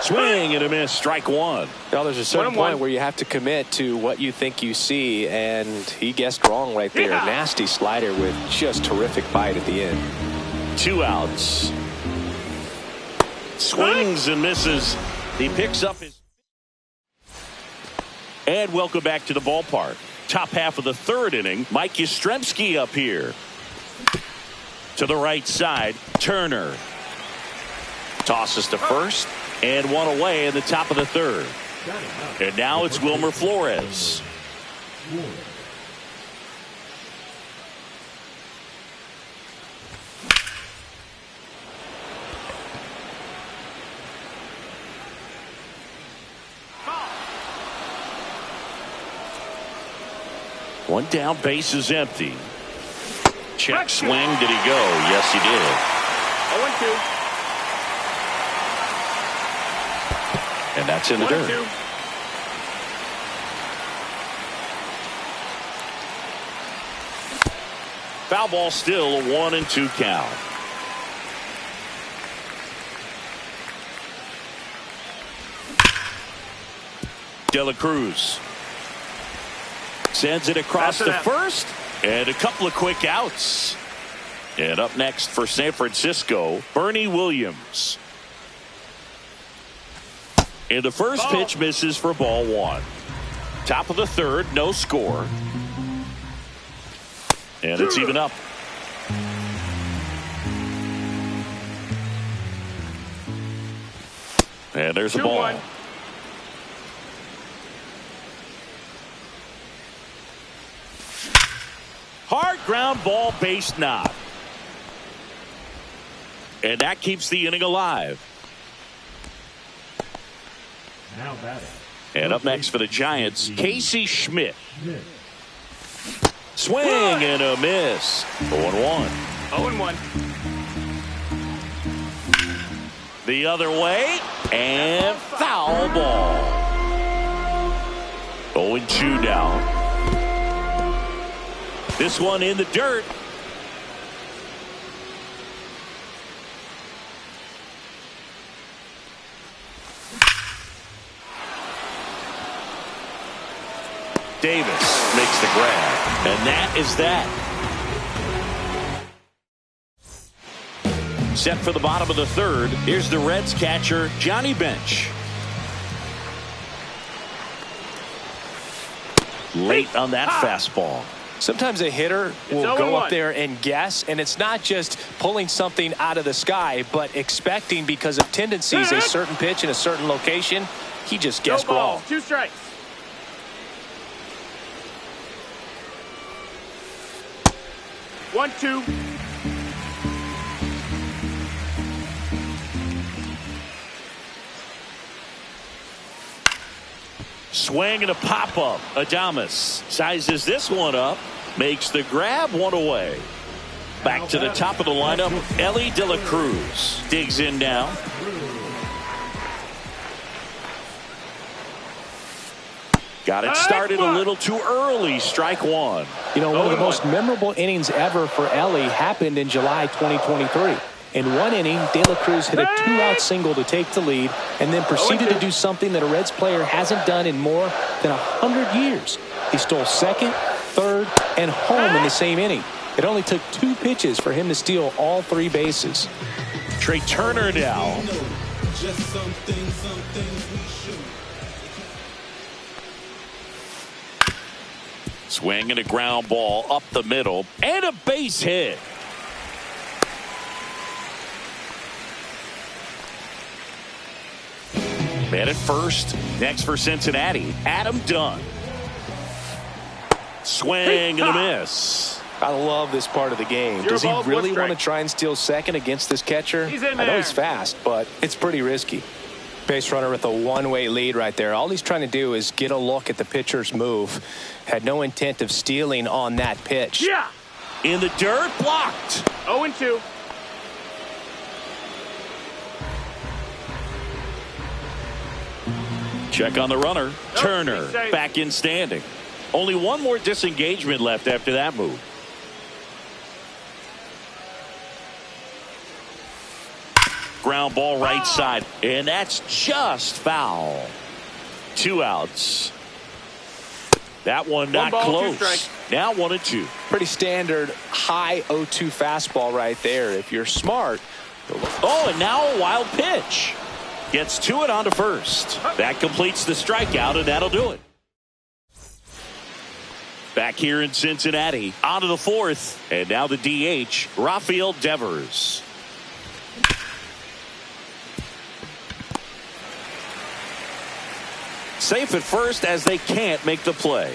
Swing and a miss, strike 1. Well, there's a certain point where you have to commit to what you think you see, and he guessed wrong right there. Yeah. Nasty slider with just terrific bite at the end. 2 outs. Swings and misses. He picks up his... And welcome back to the ballpark. Top half of the 3rd inning. Mike Yastrzemski up here. To the right side, Turner. Tosses to first, and 1 away in the top of the 3rd. And now it's Wilmer Flores. One down, base is empty. Check swing. Did he go? Yes, he did. 0-2. And that's in the dirt. Foul ball, still a 1-2 count. De La Cruz sends it across the first, and a couple of quick outs. And up next for San Francisco, Bernie Williams. And the first pitch misses for ball 1. Top of the 3rd, no score. And it's even up. And there's a ball. 2-1. Hard ground ball, base knock. And that keeps the inning alive. Now batting. And up next for the Giants, Casey Schmidt. Swing and a miss. 0-1. 0-1. The other way, and foul ball. 0-2 now. This one in the dirt. Davis makes the grab, and that is that. Set for the bottom of the 3rd. Here's the Reds catcher, Johnny Bench. Late on that fastball. Sometimes a hitter will It's go 0-1. up there and guess, and it's not just pulling something out of the sky, but expecting because of tendencies a certain pitch in a certain location. He just No guessed ball. wrong. 2 strikes. One, two. Swing and a pop-up. Adames sizes this one up, makes the grab, one away. Back to the top of the lineup, Ellie De La Cruz digs in now. Got it started a little too early. Strike one. You know, one of the most memorable innings ever for Ellie happened in July 2023. In one inning, De La Cruz hit a 2-out single to take the lead and then proceeded to do something that a Reds player hasn't done in more than 100 years. He stole second, third, and home in the same inning. It only took 2 pitches for him to steal all 3 bases. Trey Turner now. Swing and a ground ball up the middle and a base hit. Man at first. Next for Cincinnati, Adam Dunn. Swing and a miss. I love this part of the game. Does he really want to try and steal second against this catcher? I know he's fast, but it's pretty risky. Base runner with a one-way lead right there. All he's trying to do is get a look at the pitcher's move. Had no intent of stealing on that pitch. Yeah. In the dirt, blocked. 0-2. Check on the runner. Turner back in standing. Only one more disengagement left after that move. Ground ball right side, and that's just foul. 2 outs. That one not One ball, 2 close. strikes. Now 1-2. Pretty standard high 0-2 fastball right there. If you're smart. Oh, and now a wild pitch. Gets to it onto first. That completes the strikeout, and that'll do it. Back here in Cincinnati, onto the 4th, and now the DH, Rafael Devers. Safe at first as they can't make the play.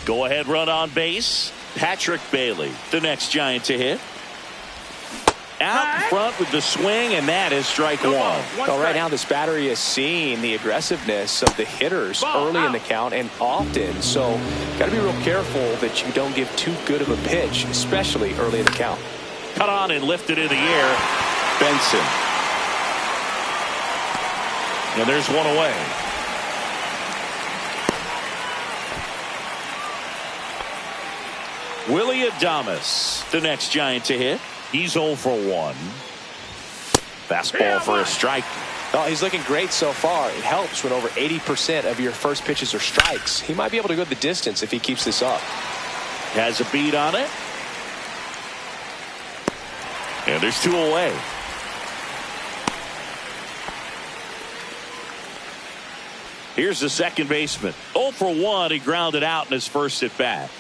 Go ahead run on base. Patrick Bailey, the next Giant to hit. Out in front with the swing, and that is strike one. Well, right now this battery is seeing the aggressiveness of the hitters early in the count and often. So got to be real careful that you don't give too good of a pitch, especially early in the count. Cut on and lifted in the air. Benson. And there's one away. Willie Adames, the next Giant to hit. He's 0 for 1. Fastball for a strike. Oh, he's looking great so far. It helps when over 80% of your first pitches are strikes. He might be able to go the distance if he keeps this up. Has a beat on it. And there's 2 away. Here's the second baseman. 0 for 1. He grounded out in his first at bat.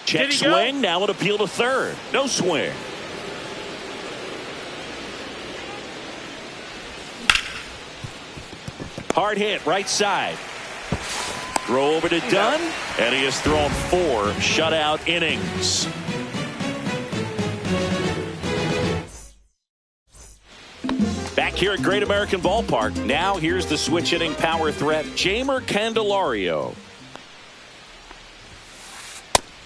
Check swing. Now an appeal to third. No swing. Hard hit right side. Throw over to Dunn, and he has thrown 4 shutout innings. Back here at Great American Ballpark. Now here's the switch hitting power threat, Jeimer Candelario.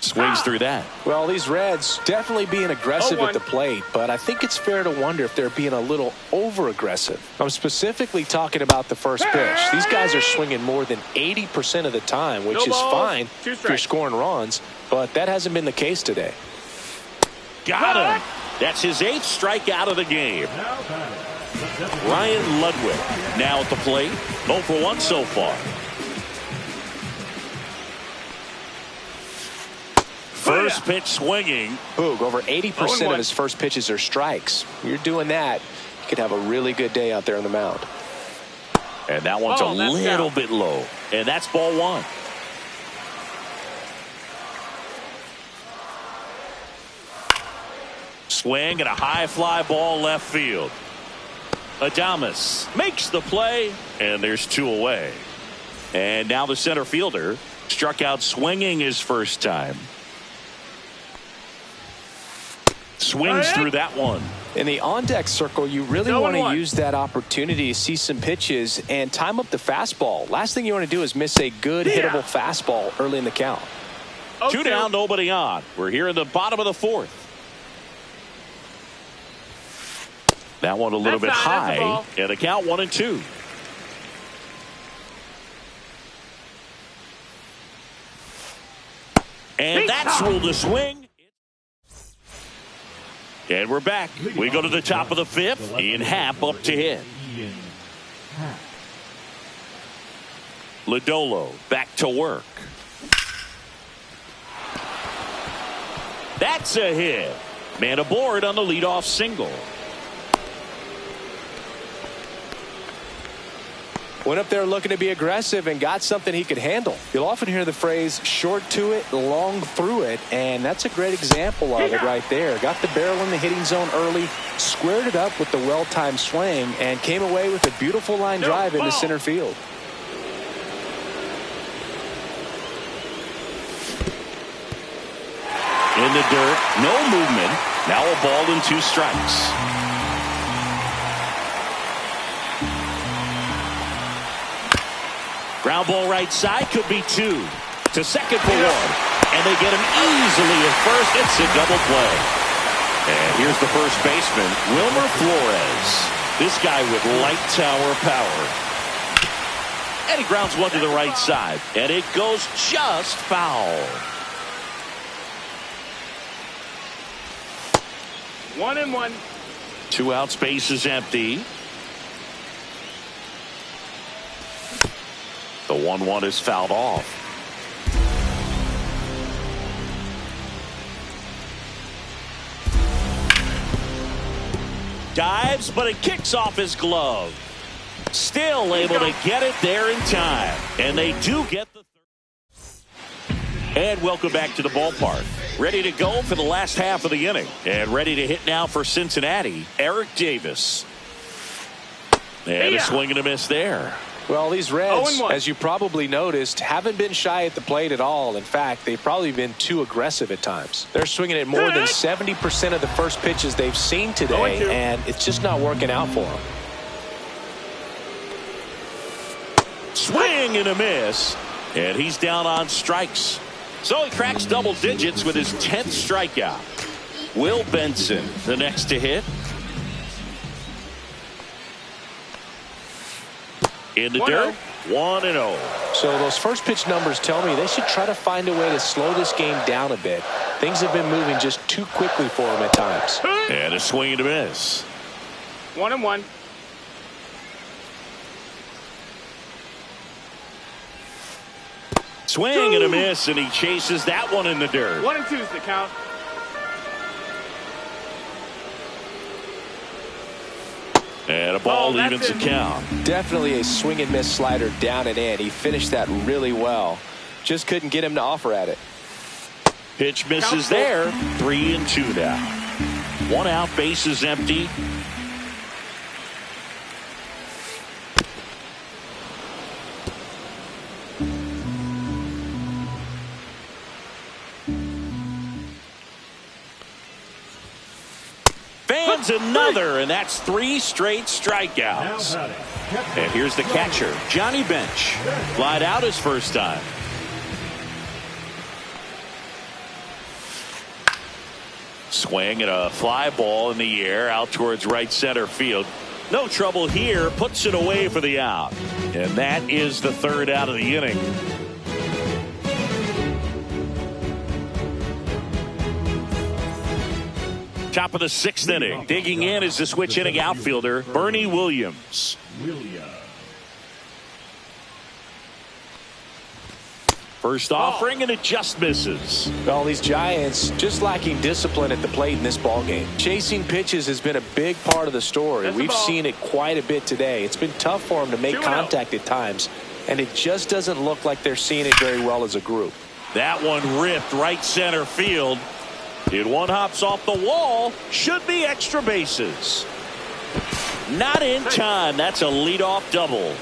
Swings through that. Well, these Reds definitely being aggressive at the plate, but I think it's fair to wonder if they're being a little over-aggressive. I'm specifically talking about the first pitch. These guys are swinging more than 80% of the time, which is fine if you're scoring runs, but that hasn't been the case today. Got him. That's his 8th strikeout of the game. Ryan Ludwig now at the plate. 0 for 1 so far. First pitch swinging. Boog, over 80% of his first pitches are strikes. You're doing that, you could have a really good day out there on the mound. And that one's a little bit low. And that's ball 1. swing and a high fly ball left field. Adames makes the play, and there's 2 away. And now the center fielder struck out swinging his first time. Swings through that one. In the on-deck circle, you really want to use that opportunity to see some pitches and time up the fastball. Last thing you want to do is miss a good hittable fastball early in the count. 2 down, nobody on. We're here in the bottom of the 4th. That one a little bit high, and a count 1-2. And that's ruled a swing. And we're back. We go to the top of the 5th. Ian Happ up to hit. Lodolo back to work. That's a hit. Man aboard on the leadoff single. Went up there looking to be aggressive and got something he could handle. You'll often hear the phrase short to it, long through it, and that's a great example of it right there. Got the barrel in the hitting zone early, squared it up with the well-timed swing, and came away with a beautiful line drive into center field. In the dirt, no movement. Now a ball and 2 strikes. Ground ball right side, could be 2. To second for 1. And they get him easily at first. It's a double play. And here's the first baseman, Wilmer Flores. This guy with light tower power. And he grounds one to the right side. And it goes just foul. 1-1. 2 out, space is empty. The 1-1 is fouled off. Dives, but it kicks off his glove. Still able to get it there in time. And they do get the third. And welcome back to the ballpark. Ready to go for the last half of the inning. And ready to hit now for Cincinnati, Eric Davis. And a swing and a miss there. Well, these Reds, as you probably noticed, haven't been shy at the plate at all. In fact, they've probably been too aggressive at times. They're swinging at more than 70% of the first pitches they've seen today, and it's just not working out for them. Swing and a miss, and he's down on strikes. So he cracks double digits with his 10th strikeout. Will Benson, the next to hit. In the dirt, 1-0. So those first pitch numbers tell me they should try to find a way to slow this game down a bit. Things have been moving just too quickly for them at times. And a swing and a miss. 1-1. Swing and a miss, and he chases that one in the dirt. 1-2 is the count. And a ball evens the count. Definitely a swing and miss slider down and in. He finished that really well. Just couldn't get him to offer at it. Pitch misses there. 3-2 now. 1 out, base is empty. Fans another, and that's 3 straight strikeouts. And here's the catcher, Johnny Bench. Flied out his first time. Swing and a fly ball in the air out towards right center field. No trouble here, puts it away for the out. And that is the 3rd out of the inning. Top of the 6th inning. Digging in is the switch hitting outfielder, Bernie Williams. First offering, and it just misses. Well, these Giants just lacking discipline at the plate in this ballgame. Chasing pitches has been a big part of the story. We've seen it quite a bit today. It's been tough for them to make contact at times, and it just doesn't look like they're seeing it very well as a group. That one ripped right center field. It one hops off the wall. Should be extra bases. Not in time. That's a leadoff double.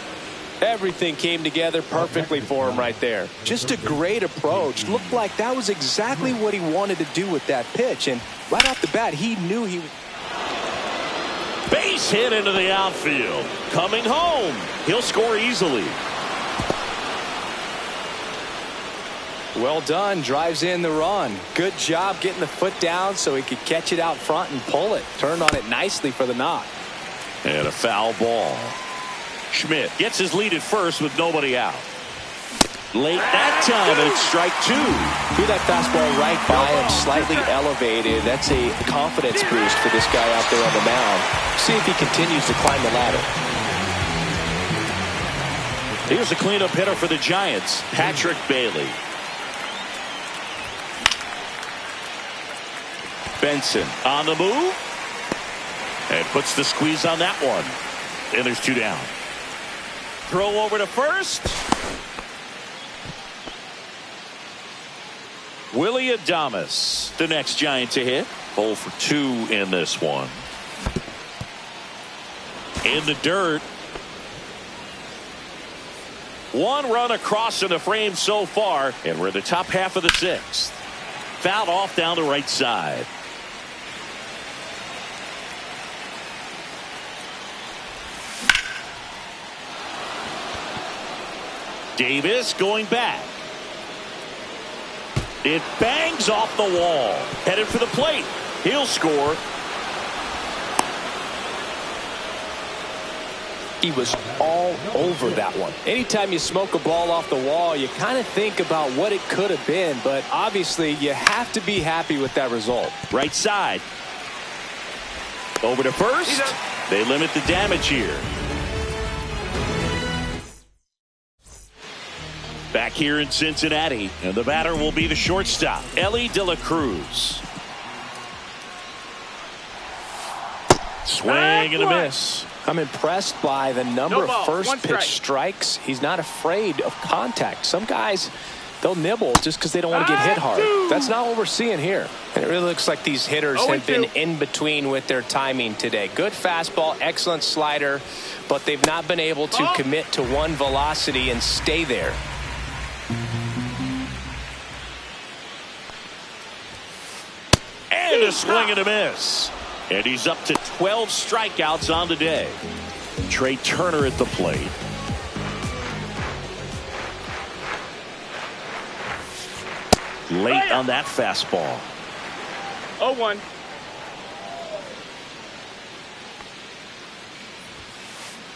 Everything came together perfectly for him right there. Just a great approach. Looked like that was exactly what he wanted to do with that pitch. And right off the bat, he knew he was. Base hit into the outfield. Coming home. He'll score easily. Well done. Drives in the run. Good job getting the foot down so he could catch it out front and pull it. Turned on it nicely for the knock. And a foul ball. Schmidt gets his lead at first with nobody out. Late that time, it's strike two. Threw that fastball right by him, slightly elevated. That's a confidence boost for this guy out there on the mound. See if he continues to climb the ladder. Here's a cleanup hitter for the Giants, Patrick Bailey. Benson on the move. And puts the squeeze on that one. And there's two down. Throw over to first. Willie Adames, the next Giant to hit. 0 for 2 in this one. In the dirt. One run across in the frame so far. And we're in the top half of the sixth. Fouled off down the right side. Davis going back. It bangs off the wall. Headed for the plate. He'll score. He was all over that one. Anytime you smoke a ball off the wall, you kind of think about what it could have been, but obviously you have to be happy with that result. Right side. Over to first. They limit the damage here. Back here in Cincinnati, and the batter will be the shortstop, Ellie De La Cruz. Swing and a miss. I'm impressed by the number of first pitch strikes. He's not afraid of contact. Some guys, they'll nibble just because they don't want to get hit hard. That's not what we're seeing here. And it really looks like these hitters have been in between with their timing today. Good fastball, excellent slider, but they've not been able to commit to one velocity and stay there. And a swing and a miss. And he's up to 12 strikeouts on the day. Trey Turner at the plate. Late on that fastball. 0-1.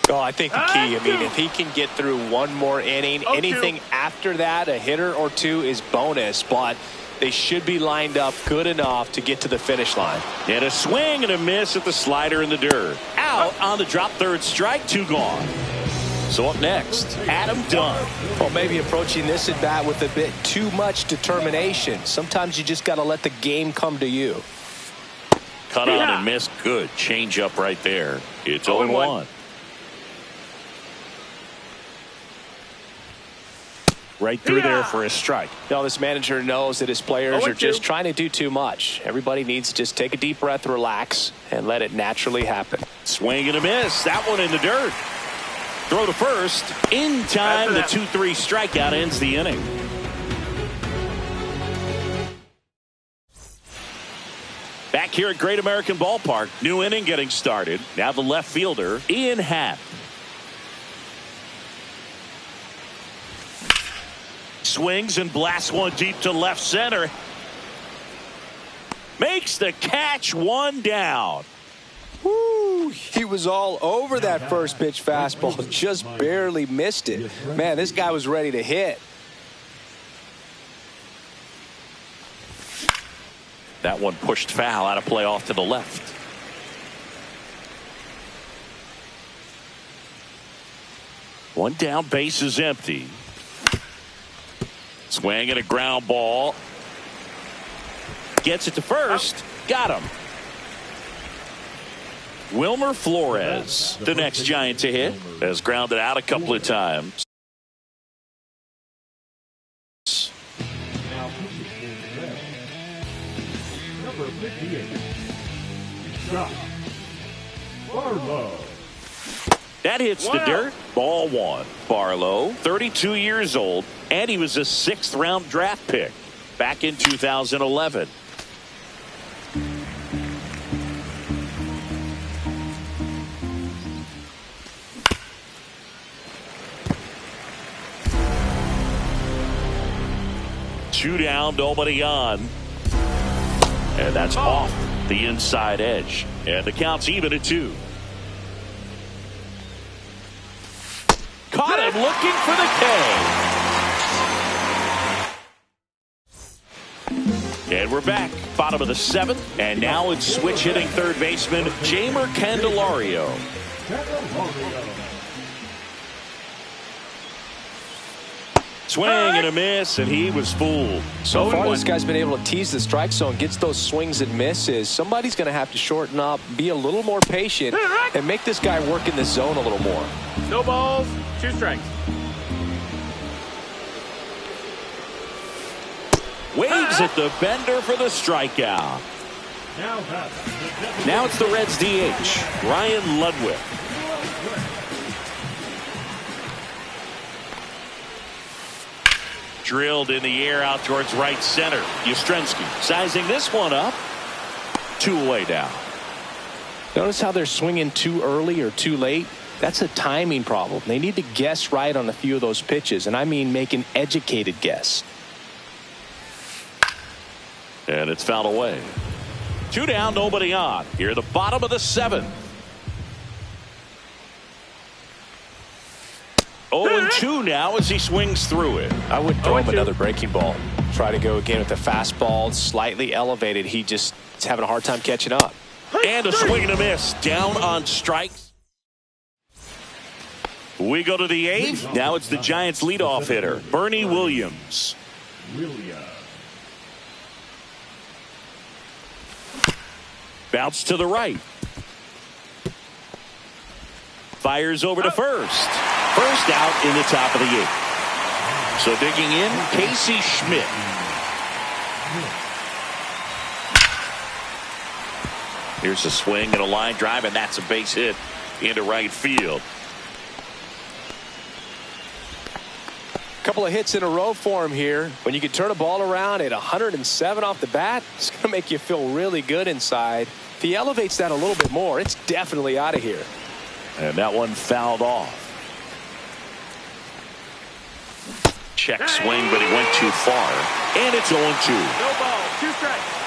Oh, I think the key, I mean, if he can get through one more inning, anything after that, a hitter or two is bonus, but they should be lined up good enough to get to the finish line. And a swing and a miss at the slider in the dirt. Out on the drop third strike, 2 gone. So up next, Adam Dunn. Well, maybe approaching this at bat with a bit too much determination. Sometimes you just got to let the game come to you. Cut on and miss. Good change up right there. It's 0-1. Right through there for a strike. Now, this manager knows that his players are just trying to do too much. Everybody needs to just take a deep breath, relax, and let it naturally happen. Swing and a miss. That one in the dirt. Throw to first. In time, the 2-3 strikeout ends the inning. Back here at Great American Ballpark, new inning getting started. Now the left fielder, Ian Happ. Swings and blasts one deep to left center. Makes the catch, 1 down. Woo, he was all over that first pitch fastball, just barely missed it. Man, this guy was ready to hit. That one pushed foul, out of play off to the left. One down, base is empty. Swing and a ground ball. Gets it to first. Got him. Wilmer Flores, the next Giant to hit, has grounded out a couple of times. Number 58. Josh Barlow. That hits the dirt. Ball one. Barlow, 32 years old, and he was a 6th-round draft pick back in 2011. Two down, nobody on. And that's off the inside edge. And the count's even at 2. Caught him looking for the K. And we're back. Bottom of the 7th. And now it's switch hitting third baseman Jeimer Candelario. Swing and a miss, and he was fooled. So far, this guy's been able to tease the strike zone, gets those swings and misses. Somebody's going to have to shorten up, be a little more patient, and make this guy work in the zone a little more. No balls, 2 strikes. Waves at the bender for the strikeout. Now it's the Reds DH, Ryan Ludwig. Drilled in the air out towards right center. Yastrzemski sizing this one up. 2 away down. Notice how they're swinging too early or too late. That's a timing problem. They need to guess right on a few of those pitches, and I mean make an educated guess. And it's fouled away. 2 down, nobody on. Here at the bottom of the 7th. 0-2 now as he swings through it. I would throw him another breaking ball. Try to go again with the fastball, slightly elevated. He just is having a hard time catching up. And a swing and a miss. Down on strikes. We go to the 8th. Now it's the Giants leadoff hitter, Bernie Williams. Bounce to the right. Fires over to first. First out in the top of the 8th. So digging in, Casey Schmidt. Here's a swing and a line drive, and that's a base hit into right field. Couple of hits in a row for him here. When you can turn a ball around at 107 off the bat, it's going to make you feel really good inside. If he elevates that a little bit more, it's definitely out of here. And that one fouled off. Check swing, but he went too far. And it's 0-2. No ball, 2 strikes.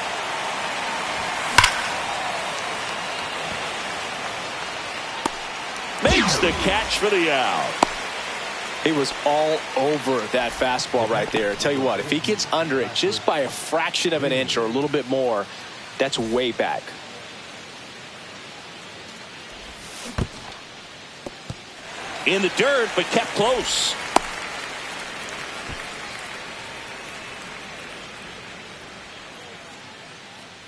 Makes the catch for the out. It was all over that fastball right there. I tell you what, if he gets under it just by a fraction of an inch or a little bit more, that's way back. In the dirt, but kept close.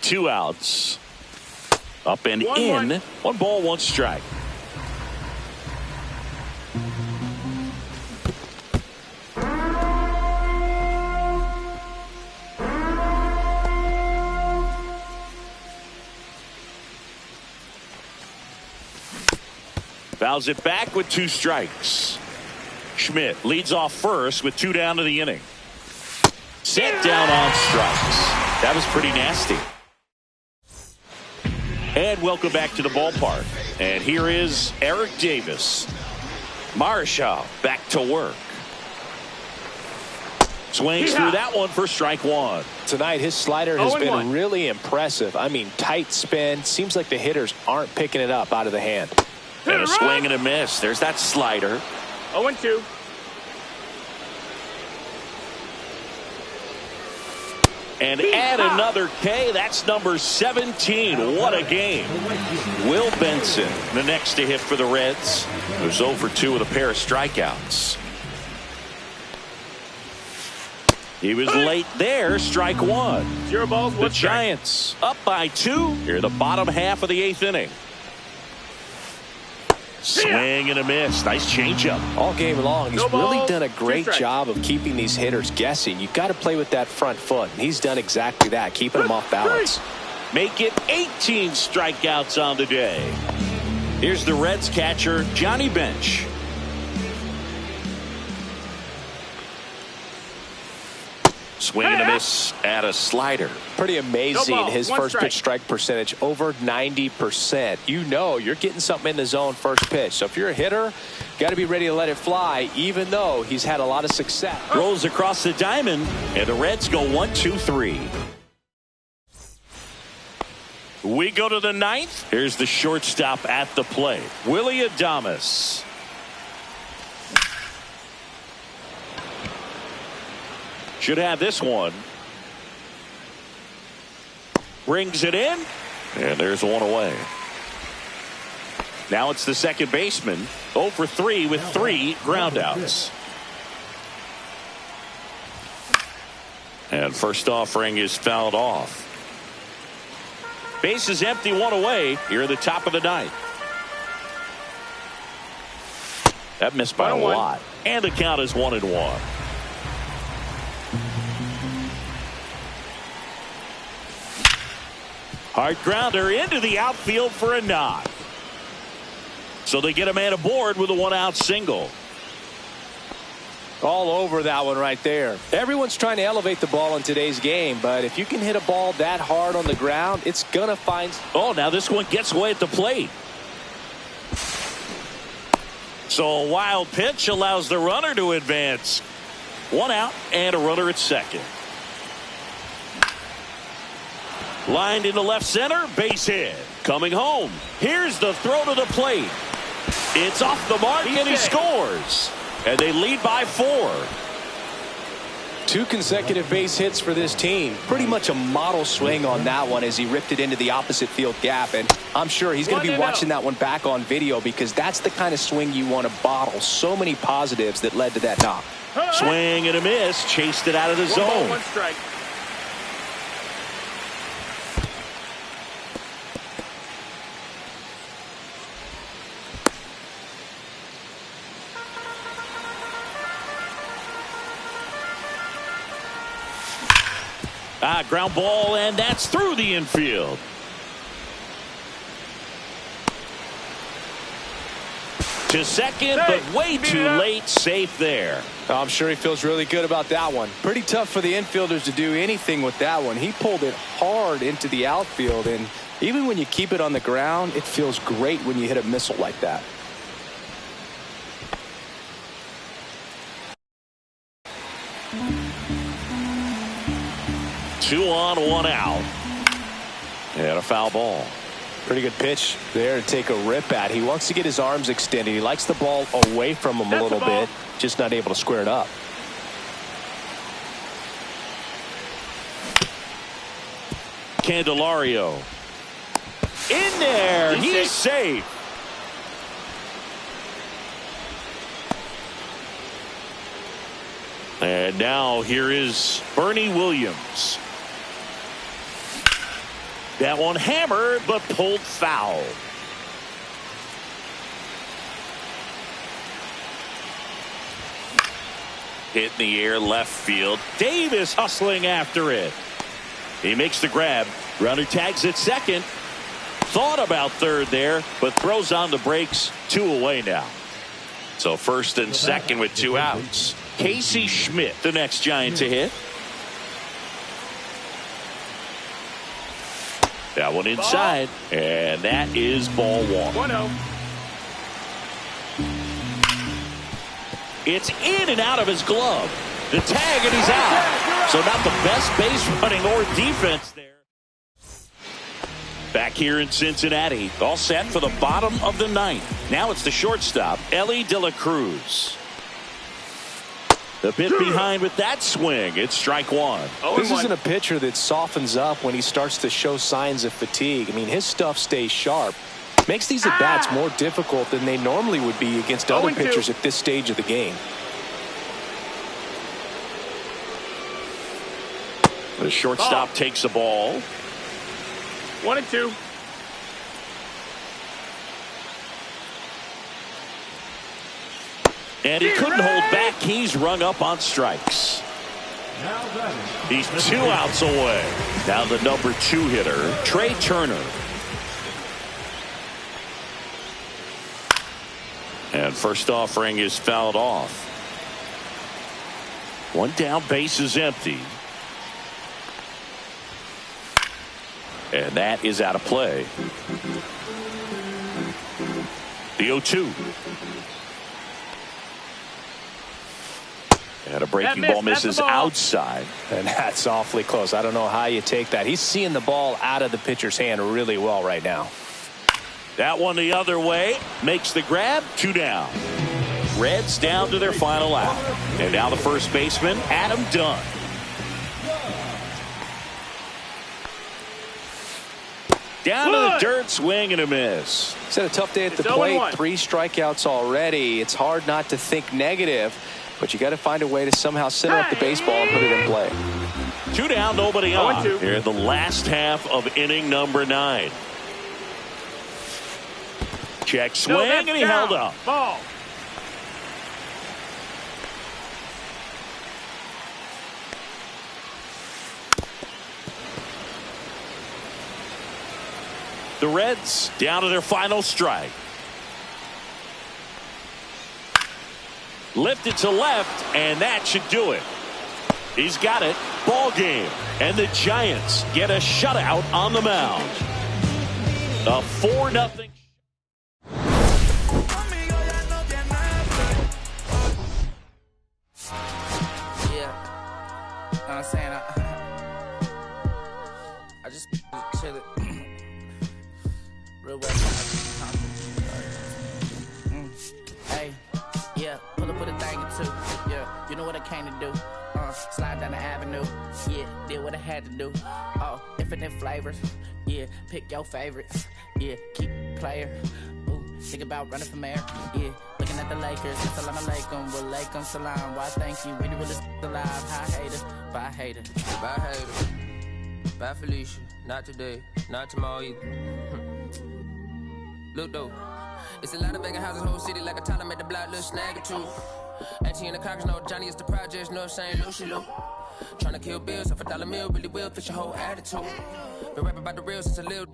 Two outs. Up and in. 1 ball, 1 strike. Fouls it back with 2 strikes. Schmidt leads off first with 2 down to the inning. Set down on strikes. That was pretty nasty. And welcome back to the ballpark. And here is Eric Davis. Marshall back to work. Swings through that one for strike 1. Tonight, his slider has been really impressive. I mean, tight spin. Seems like the hitters aren't picking it up out of the hand. And a swing and a miss. There's that slider. 0-2. And add another K. That's number 17. What a game. Will Benson, the next to hit for the Reds, who's 0 for 2 with a pair of strikeouts. He was late there. Strike 1. 0 balls, 1 The Giants up by 2 here in the bottom half of the 8th inning. Swing and a miss. Nice changeup. All game long, he's No ball, really done a 2 great strikes. job of keeping these hitters guessing. You've got to play with that front foot, and he's done exactly that, keeping them off balance. Make it 18 strikeouts on the day. Here's the Reds catcher, Johnny Bench. Swing and a miss at a slider. Pretty amazing, No ball, his 1 first pitch strike percentage, over 90%. You know you're getting something in the zone first pitch. So if you're a hitter, got to be ready to let it fly, even though he's had a lot of success. Rolls across the diamond, and the Reds go 1-2-3. We go to the 9th. Here's the shortstop at the plate, Willie Adames. Should have this one. Brings it in, and there's one away. Now it's the second baseman, 0 for 3 with 3 groundouts. And first offering is fouled off. Base is empty, 1 away here at the top of the 9th. That missed by a 1-1. lot. And the count is 1-1. Hard grounder into the outfield for a knock. So they get a man aboard with a 1-out single. All over that one right there. Everyone's trying to elevate the ball in today's game, but if you can hit a ball that hard on the ground, it's going to find... Oh, now this one gets away at the plate. So a wild pitch allows the runner to advance. 1 out and a runner at second. Lined into left center, base hit. Coming home. Here's the throw to the plate. It's off the mark and he scores. And they lead by 4. 2 consecutive base hits for this team. Pretty much a model swing on that one as he ripped it into the opposite field gap. And I'm sure he's going to be watching that one back on video because that's the kind of swing you want to bottle. So many positives that led to that knock. Swing and a miss. Chased it out of the 1 zone. ball, 1 strike. Ground ball, and that's through the infield. To second, but way too late. Safe there. I'm sure he feels really good about that one. Pretty tough for the infielders to do anything with that one. He pulled it hard into the outfield, and even when you keep it on the ground, it feels great when you hit a missile like that. Two on, 1 out. And a foul ball. Pretty good pitch there to take a rip at. He wants to get his arms extended. He likes the ball away from him a little bit. Just not able to square it up. Candelario. In there. He's safe. And now here is Bernie Williams. That one hammered, but pulled foul. Hit in the air, left field. Davis hustling after it. He makes the grab. Runner tags at second. Thought about third there, but throws on the brakes. 2 away now. So first and second with 2 outs. Casey Schmidt, the next Giant to hit. That one inside, and that is ball 1. 1-0. It's in and out of his glove. The tag, and he's out. So not the best base running or defense there. Back here in Cincinnati, all set for the bottom of the 9th. Now it's the shortstop, Ellie De La Cruz. The bit behind with that swing. It's strike 1. This isn't a pitcher that softens up when he starts to show signs of fatigue. I mean, his stuff stays sharp. Makes these at-bats more difficult than they normally would be against other pitchers at this stage of the game. The shortstop takes the ball. 1-2. And he couldn't hold back. He's rung up on strikes. He's 2 outs away. Now the number 2 hitter, Trey Turner. And first offering is fouled off. 1 down, base is empty. And that is out of play. The 0-2. And a breaking ball misses outside. And that's awfully close. I don't know how you take that. He's seeing the ball out of the pitcher's hand really well right now. That one the other way. Makes the grab. 2 down. Reds down to their final out. And now the first baseman, Adam Dunn. Down to the dirt, swing and a miss. He's had a tough day at the plate. 3 strikeouts already. It's hard not to think negative, but you got to find a way to somehow center up the baseball and put it in play. 2 down, nobody on. Here in the last half of inning number 9. Check swing, and he held up. Ball. The Reds down to their final strike. Lifted to left, and that should do it. He's got it. Ball game. And the Giants get a shutout on the mound. A 4-0. I'm saying I just chill it real well. Hey, yeah, pull up with a thing or 2. Yeah, you know what I came to do. Slide down the avenue. Yeah, did what I had to do. Oh, infinite flavors. Yeah, pick your favorites. Yeah, keep player. Ooh, think about running for mayor. Yeah, looking at the Lakers. Assalamu alaikum, wa alaikum salam. Why thank you, really alive. Hi haters, bye hater. Bye hater. Bye Felicia. Not today, not tomorrow either. Look though, it's a lot of vacant houses, whole city like a toddler made the block, little snag or 2. Auntie and the cockers know Johnny is the projects, know St. Lucia. Tryna kill bills off $1 meal, really will fix your whole attitude. Been rapping about the real since a little.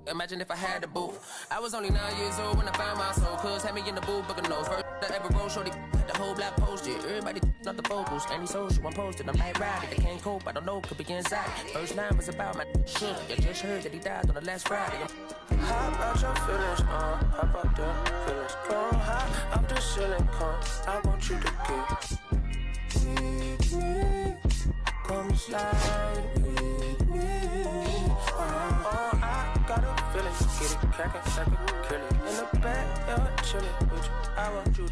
Imagine if I had a booth. I was only 9 years old when I found my soul. Cuz had me in the booth, booking nose. First I ever wrote, shorty, the whole block posted. Everybody not the focus. Any social, I'm posted. I'm like riding, they can't cope. I don't know, could be inside. First line was about my shit. You just heard that he died on the last Friday. How about your feelings, how about the feelings? Come high, I'm just chilling, come. I want you to get with me. Come slide with me. I got a feeling, get it crackin', like a kill it. In the back, you're chillin' with you. I want you to